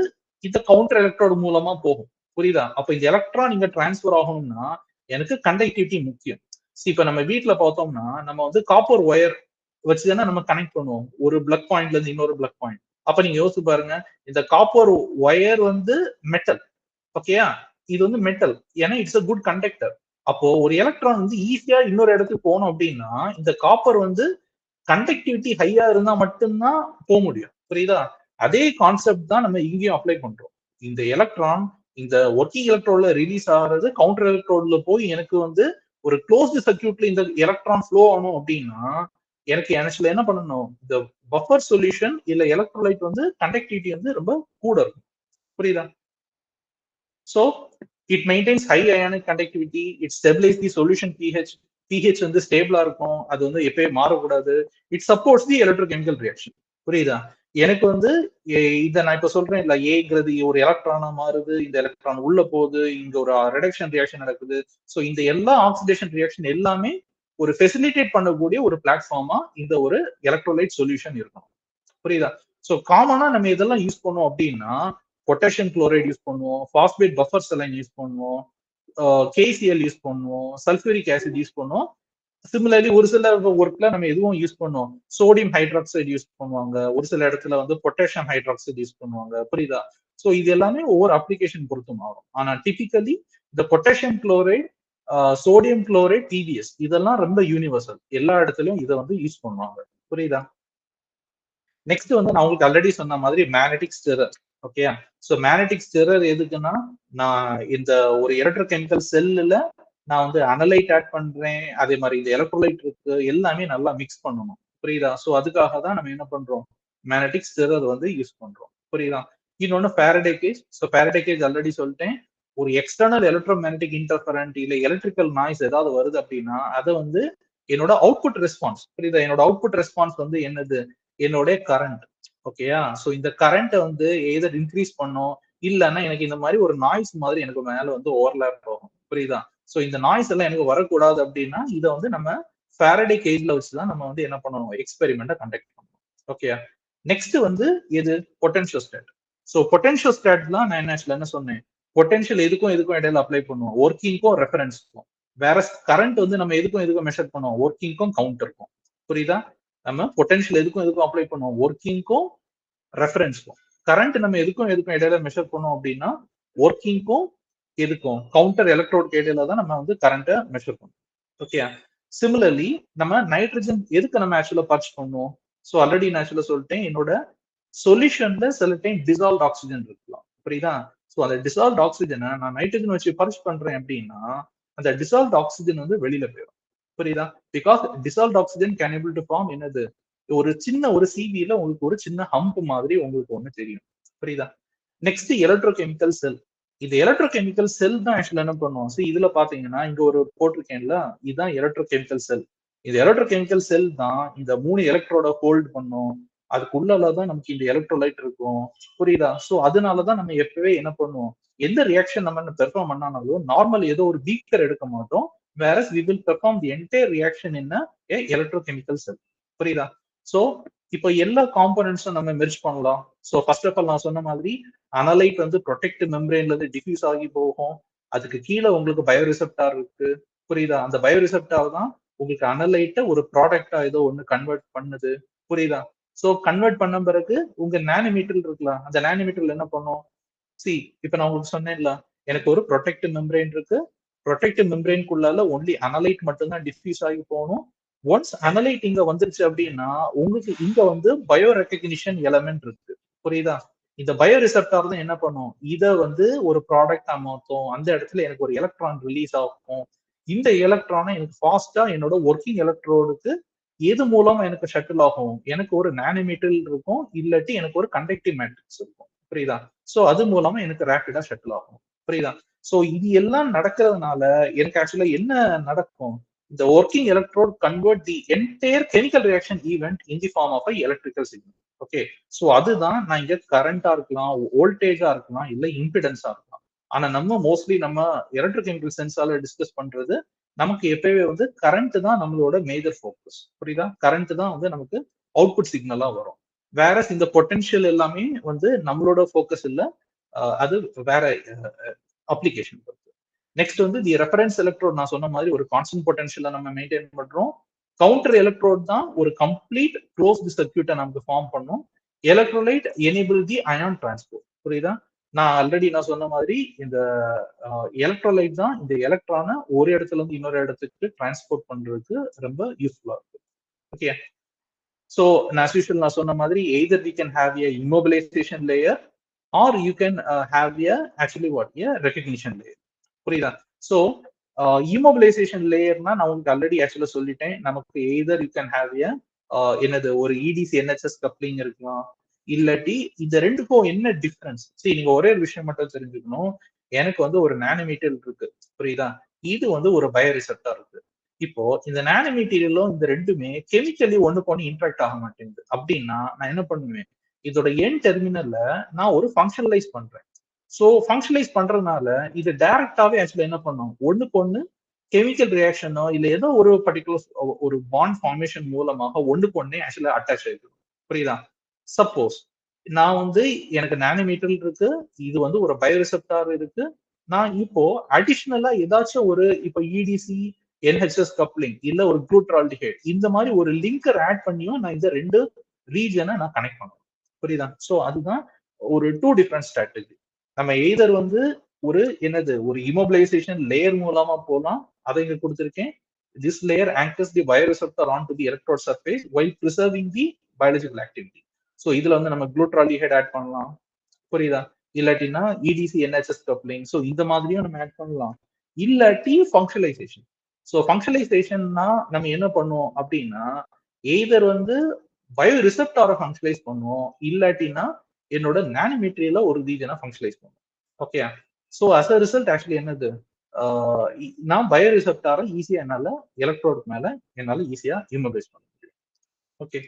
இந்த கவுண்டர் எலக்ட்ரோடு மூலமா போகும். புரியுதா? அப்ப இந்த எலக்ட்ரான் இங்க டிரான்ஸ்பர் ஆகணும்னா எனக்கு கண்டக்டிவிட்டி முக்கியம். இப்ப நம்ம வீட்டுல பார்த்தோம்னா நம்ம வந்து காப்பர் ஒயர் வச்சுதானே நம்ம கனெக்ட் பண்ணுவோம் ஒரு பிளக் பாயிண்ட்ல இருந்து இன்னொரு பிளக் பாயிண்ட். அப்ப நீங்க யோசிச்சு பாருங்க, இந்த காப்பர் ஒயர் வந்து மெட்டல். ஓகேயா? இது வந்து மெட்டல், ஏன்னா இட்ஸ் அ குட் கண்டக்டர். அப்போ ஒரு எலக்ட்ரான் வந்து ஈஸியா இன்னொரு இடத்துக்கு போகணும் அப்படின்னா இந்த காப்பர் வந்து கண்டக்டிவிட்டி ஹையா இருந்தா மட்டும்தான் போக முடியும். புரியுதா? அதே கான்செப்ட் தான் நம்ம இங்கேயும் அப்ளை பண்றோம். இந்த எலக்ட்ரான் இந்த ஒர்க்கிங் எலக்ட்ரோட்ல ரிலீஸ் ஆகிறது கவுண்டர் எலக்ட்ரோட்ல போய் எனக்கு வந்து ஒரு க்ளோஸ்டு சர்க்யூட்ல இந்த எலக்ட்ரான் ஃப்ளோ ஆகணும் அப்படின்னா எனக்கு ஆக்சுவலா என்ன பண்ணணும்? இந்த பஃபர் சொல்யூஷன் இல்ல எலக்ட்ரோலைட் வந்து கண்டக்டிவிட்டி வந்து ரொம்ப கூட இருக்கும். புரியுதா? So it maintains high ionic conductivity, it stabilizes the solution pH. pH வந்து ஸ்டேபிளா இருக்கும், அது வந்து எப்பயும் மாறக்கூடாது. It supports the electrochemical reaction. புரியுதா? எனக்கு வந்து இதை நான் இப்ப சொல்றேன் இல்ல, ஏங்கிறது ஒரு எலக்ட்ரானா மாறுது, இந்த எலக்ட்ரான் உள்ள போகுது, இங்க ஒரு ரிடக்ஷன் ரியாக்ஷன் நடக்குது. ஸோ இந்த எல்லா ஆக்சிடேஷன் ரியாக்ஷன் எல்லாமே ஒரு ஃபெசிலிட்டேட் பண்ணக்கூடிய ஒரு பிளாட்ஃபார்மா இந்த ஒரு எலக்ட்ரோலைட் சொல்யூஷன் இருக்கணும். புரியுதா? சோ காமனா நம்ம இதெல்லாம் யூஸ் பண்ணோம் அப்படின்னா பொட்டாசியம் குளோரைடு யூஸ் பண்ணுவோம், பாஸ்பேட் பஃபர் செலைன் யூஸ் பண்ணுவோம், கேசிஎல் யூஸ் பண்ணுவோம், சல்பூரிக் ஆசிட் யூஸ் பண்ணுவோம். சிமிலர்லி ஒரு சில ஒர்க்ல நம்ம எதுவும் யூஸ் பண்ணுவோம், சோடியம் ஹைட்ராக்சைடு யூஸ் பண்ணுவாங்க, ஒரு சில இடத்துல வந்து பொட்டாசியம் ஹைட்ராக்சைடு யூஸ் பண்ணுவாங்க. புரியுதா? சோ இது எல்லாமே ஒவ்வொரு அப்ளிகேஷன் பொறுத்து மாறும். ஆனா டிபிக்கலி இந்த potassium chloride, sodium chloride, DPS இதெல்லாம் ரொம்ப யூனிவர்சல், எல்லா இடத்துலயும் இதை வந்து யூஸ் பண்ணுவாங்க. புரியுதா? நெக்ஸ்ட் வந்து நான் உங்களுக்கு ஆல்ரெடி சொன்ன மாதிரி மேக்னெட்டிக் ஸ்டிரர். ஓகேயா? சோ மேக்னெட்டிக் ஸ்டிரர் எதுக்குன்னா நான் இந்த ஒரு எலக்ட்ரோகெமிக்கல் செல்லுல நான் வந்து அனலைட் ஆட் பண்றேன், அதே மாதிரி இந்த எலக்ட்ரோலைட் இருக்கு, எல்லாமே நல்லா மிக்ஸ் பண்ணணும். புரியுதா? சோ அதுக்காக தான் நம்ம என்ன பண்றோம், மேக்னெட்டிக் ஸ்டிரர் வந்து யூஸ் பண்றோம். புரியுதா? இன்னொன்னு Faraday cage. So Faraday cage already சொல்லிட்டேன். ஒரு எக்ஸ்டர்னல் எலக்ட்ரோ மேக்னெட்டிக் இன்டர்ஃபரண்ட் இல்ல எலக்ட்ரிக்கல் நாய்ஸ் ஏதாவது வருது அப்படின்னா அதை வந்து என்னோட அவுட்புட் ரெஸ்பான்ஸ். புரியுதா? என்னோட அவுட்புட் ரெஸ்பான்ஸ் வந்து என்னது, என்னோட கரண்ட். ஓகேயா? சோ இந்த கரண்ட் வந்து எதர் இன்க்ரீஸ் பண்ணும், இல்லைன்னா எனக்கு இந்த மாதிரி ஒரு நாய்ஸ் மாதிரி எனக்கு மேல வந்து ஓவர்லேப் ஆகும். புரியுதா? சோ இந்த நாய்ஸ் எல்லாம் எனக்கு வரக்கூடாது அப்படின்னா இதை வந்து நம்ம ஃபாரடே கேஜ்ல வச்சுதான் நம்ம வந்து என்ன பண்ணணும், எக்ஸ்பெரிமெண்ட்டை கண்டக்ட் பண்ணணும். ஓகேயா? நெக்ஸ்ட் வந்து எது, பொட்டன்ஷியோஸ்டாட். சோ பொட்டன்ஷியோஸ்டாட்லாம் நான் என்ன சொன்னேன், பொட்டன்ஷியல் எதுக்கும் எதுக்கும் இடையில அப்ளை பண்ணுவோம், ஒர்க்கிங்க்கும் ரெஃபரன்ஸ்க்கும். வேற கரண்ட் வந்து நம்ம எதுக்கும் மெஷர் பண்ணுவோம், ஒர்க்கிங்க்கும் கவுண்டருக்கும். புரியுதா? நம்ம பொட்டன்ஷியல் எதுக்கும் அப்ளை பண்ணுவோம், ஒர்க்கிங்க்கும் ரெஃபரன்ஸ்க்கும். கரண்ட் நம்ம எதுக்கும் இடையில மெஷர் பண்ணோம் அப்படின்னா ஒர்க்கிங்க்கும் எதுக்கும் கவுண்டர் எலக்ட்ரோட் இடையில தான் நம்ம வந்து கரண்ட்டை மெஷர் பண்ணுவோம். ஓகே. சிமிலர்லி நம்ம நைட்ரஜன் எதுக்கு நம்ம ஆக்சுவலா பர்ச் பண்ணுவோம்? ஸோ ஆல்ரெடி நான் ஆக்சுவலா சொல்லிட்டேன், என்னோட சொல்யூஷன்ல சில டைம் டிசால்வ் ஆக்சிஜன் இருக்கலாம். புரியுதா? ஸோ அந்த டிசால்வ் ஆக்சிஜனை நான் நைட்ரஜன் வச்சு பர்ச் பண்றேன் அப்படின்னா அந்த டிசால்வ் ஆக்சிஜன் வந்து வெளியில போயிடும். புரியுதா? Because dissolve oxygen can able to form என்னது, ஒரு சின்ன ஒரு சிவில உங்களுக்கு ஒரு சின்ன ஹம்ப் மாதிரி உங்களுக்கு ஒண்ணு தெரியும். புரியுதா? நெக்ஸ்ட் எலக்ட்ரோகெமிக்கல் செல். இது எலக்ட்ரோகெமிக்கல் செல் தான் ஆக்சுவலா என்ன பண்ணுவோம், இதுல பாத்தீங்கன்னா இங்க ஒரு போட்டிருக்கேன்ல, இதுதான் எலக்ட்ரோகெமிக்கல் செல். இந்த எலக்ட்ரோகெமிக்கல் செல் தான் இந்த 3 எலக்ட்ரோட ஹோல்ட் பண்ணும், அதுக்குள்ளதான் நமக்கு இந்த எலக்ட்ரோலைட் இருக்கும். புரியுதா? சோ அதனாலதான் நம்ம எப்பவே என்ன பண்ணுவோம், எந்த ரியாக்ஷன் நம்ம பெர்ஃபார்ம் பண்ணாலும் நார்மல் ஏதோ ஒரு பீக்கர் எடுக்க மாட்டோம், whereas we will perform the entire reaction in a electrochemical cell. புரியுதா? சோ இப்போ எல்லா காம்போனன்ட்ஸும் நம்ம மெர்ஜ் பண்ணலாம். சோ ஃபர்ஸ்ட் ஆஃப் ஆல் நான் சொன்ன மாதிரி அனலைட் வந்து ப்ரொடெக்ட் மெம்பரேன்ல இருந்து டிஃப்யூஸ் ஆகி போகும், அதுக்கு கீழே உங்களுக்கு பயோரிசெப்டார் இருக்கு. புரியுதா? அந்த பயோரிசெப்டார் தான் உங்களுக்கு அனலைட்டை ஒரு ப்ராடக்டா ஏதோ ஒண்ணு கன்வெர்ட் பண்ணுது. புரியுதா? சோ கன்வெர்ட் பண்ண பிறகு உங்க நானோமீட்டர் இருக்கலாம், அந்த நானோமீட்டர்ல என்ன பண்ணும், இப்ப நான் உங்களுக்கு சொன்னேன்ல, எனக்கு ஒரு ப்ரொடெக்டிவ் மெம்பரேன் இருக்கு, ப்ரொடெக்டிவ் மெம்பரேன்குள்ளால ஒன்லி அனலைட் மட்டும் தான் டிஃப்யூஸ் ஆகி போகணும். ஒன்ஸ் அனலைட் இங்க வந்துருச்சு அப்படின்னா உங்களுக்கு இங்க வந்து பயோ ரெக்கக்னிஷன் எலமெண்ட் இருக்கு. புரியுதா? இந்த பயோ ரிசெப்டார் தான் என்ன பண்ணும், இத வந்து ஒரு ப்ராடக்டா மாத்தும், அந்த இடத்துல எனக்கு ஒரு எலக்ட்ரான் ரிலீஸ் ஆகும். இந்த எலக்ட்ரானை எனக்கு ஃபாஸ்டா என்னோட ஒர்க்கிங் எலக்ட்ரோடுக்கு எது மூலமா எனக்கு ஷட்டில் ஆகும், எனக்கு ஒரு நானோமீட்டர் இருக்கும், இல்லாட்டி எனக்கு ஒரு கண்டக்டிவ் மேட்ரிக்ஸ் இருக்கும். புரியுதா? சோ அது மூலமா எனக்கு ரேபிடா ஷட்டில் ஆகும். புரியுதா? சோ இது எல்லாம் நடக்கிறதுனால எனக்கு ஆக்சுவலா என்ன நடக்கும், இந்த working electrode convert the entire chemical reaction event in the form of electrical signal. Okay, so அதுதான் நான் இங்க கரண்டா இருக்கலாம், வோல்டேஜா இருக்கலாம், இல்ல இம்பிடன்ஸா இருக்கலாம். ஆனா நம்ம மோஸ்ட்லி நம்ம எலக்ட்ரோகெமிக்கல் சென்ஸால டிஸ்கஸ் பண்றது நமக்கு எப்பவே வந்து கரண்ட் தான் நம்மளோட மேஜர் ஃபோக்கஸ். புரியுதா? கரண்ட் தான் வந்து நமக்கு அவுட்புட் சிக்னலா வரும். வேற இந்த பொட்டன்ஷியல் எல்லாமே வந்து நம்மளோட ஃபோக்கஸ் இல்ல, அது வேற அப்ளிகேஷன். நெக்ஸ்ட் வந்து தி ரெஃபரன்ஸ் எலக்ட்ரோட், நான் சொன்ன மாதிரி ஒரு கான்ஸ்டன்ட் பொட்டன்ஷியலை நம்ம மெயின்டைன் பண்றோம். கவுண்டர் எலக்ட்ரோட் தான் ஒரு கம்ப்ளீட் க்ளோஸ்டு சர்க்யூட்டை நமக்கு ஃபார்ம் பண்ணும். எலக்ட்ரோலைட் எனேபிள் தி அயான் டிரான்ஸ்போர்ட். புரியுதா? நான் ஆல்ரெடி நான் சொன்ன மாதிரி இந்த எலக்ட்ரோலைட் தான் இந்த எலக்ட்ரானை ஒரு இடத்துல இருந்து இன்னொரு இடத்துக்கு டிரான்ஸ்போர்ட் பண்றதுக்கு ரொம்ப யூஸ்ஃபுல்லா இருக்கு. ஓகே, ஸோ as usual நான் சொன்ன மாதிரி either we can have a immobilization layer or you can have a actually what a recognition layer. புரியுதா? ஸோ இமோபிலைசேஷன் லேயர்னா நான் உங்களுக்கு ஆல்ரெடி ஆக்சுவலா சொல்லிட்டேன், நமக்கு either you can have a என்னது ஒரு இடிசி என்ஹெச்எஸ் கப்ளிங் இருக்கலாம், இல்லாட்டி இந்த ரெண்டுக்கும் என்ன டிஃபரன்ஸ். சரி, நீங்க ஒரே ஒரு விஷயம் மட்டும் தெரிஞ்சுக்கணும், எனக்கு வந்து ஒரு நானோமீட்டர் இருக்கு. புரியுதா? இது வந்து ஒரு பயோரிசெப்டார் இருக்கு. இப்போ இந்த நானோமீட்டீரியலும் இந்த ரெண்டுமே கெமிக்கலி ஒண்ணுக்கு ஒண்ணு இன்ட்ராக்ட் ஆக மாட்டேங்குது அப்படின்னா நான் என்ன பண்ணுவேன், இதோட என் டெர்மினல்ல நான் ஒரு ஃபங்க்ஷனலைஸ் பண்றேன். ஸோ ஃபங்க்ஷனலைஸ் பண்றதுனால இது டைரக்டாவே ஆக்சுவலா என்ன பண்ணும், ஒண்ணுக்கு ஒண்ணு கெமிக்கல் ரியாக்ஷனோ இல்ல ஏதோ ஒரு பர்டிகுலர் ஒரு பாண்ட் ஃபார்மேஷன் மூலமாக ஒண்ணுக்கு ஒண்ணே ஆக்சுவலா அட்டாச் ஆயிருக்கு. புரியுதா? சப்போஸ் நான் வந்து எனக்கு நானோமீட்டர் இருக்கு, இது வந்து ஒரு பயோரிசெப்டார் இருக்கு, நான் இப்போ அடிஷனலா ஏதாச்சும் ஒரு இப்போ இடிசி என்ஹெச்எஸ் கப்ளிங் இல்ல ஒரு குளூட்ரால்டிஹைட் இந்த மாதிரி ஒரு லிங்கர் ஆட் பண்ணியும் நான் இந்த ரெண்டு ரீஜனை நான் கனெக்ட் பண்ணுவேன். புரியுதா? சோ அதுதான் ஒரு டூ டிஃபரண்ட் ஸ்ட்ராட்டஜி. நம்ம எய்தர் வந்து ஒரு என்னது ஒரு இமோபிலைசேஷன் லேயர் மூலமா போலாம், அதை இங்க கொடுத்திருக்கேன். This layer anchors the bioreceptor onto the electrode surface while preserving the biological activity. So இதுல வந்து நம்ம குளூட்ரால்டிஹைட் ஆட் பண்ணலாம். புரியுதா? இல்லாட்டினா இடிசி என்ஹெச்எஸ் கப்ளிங், ஸோ இந்த மாதிரியும் நம்ம ஆட் பண்ணலாம். இல்லாட்டி ஃபங்க்ஷனலைசேஷன். ஸோ ஃபங்க்ஷனலைசேஷன்னா நம்ம என்ன பண்ணுவோம் அப்படின்னா எய்தர் வந்து பயோ ரிசெப்டாரை ஃபங்க்ஷனலைஸ் பண்ணுவோம், இல்லாட்டினா என்னோட நானோமீட்டரியில ஒரு ரீஜனை ஃபங்க்ஷனலைஸ் பண்ணுவோம். Okay, so as a result actually என்னது, நான் பயோ ரிசெப்டாரை ஈஸியா என்னால எலக்ட்ரோடு மேல என்னால ஈஸியா இமோபிலைஸ் பண்ண முடியும். ஓகே.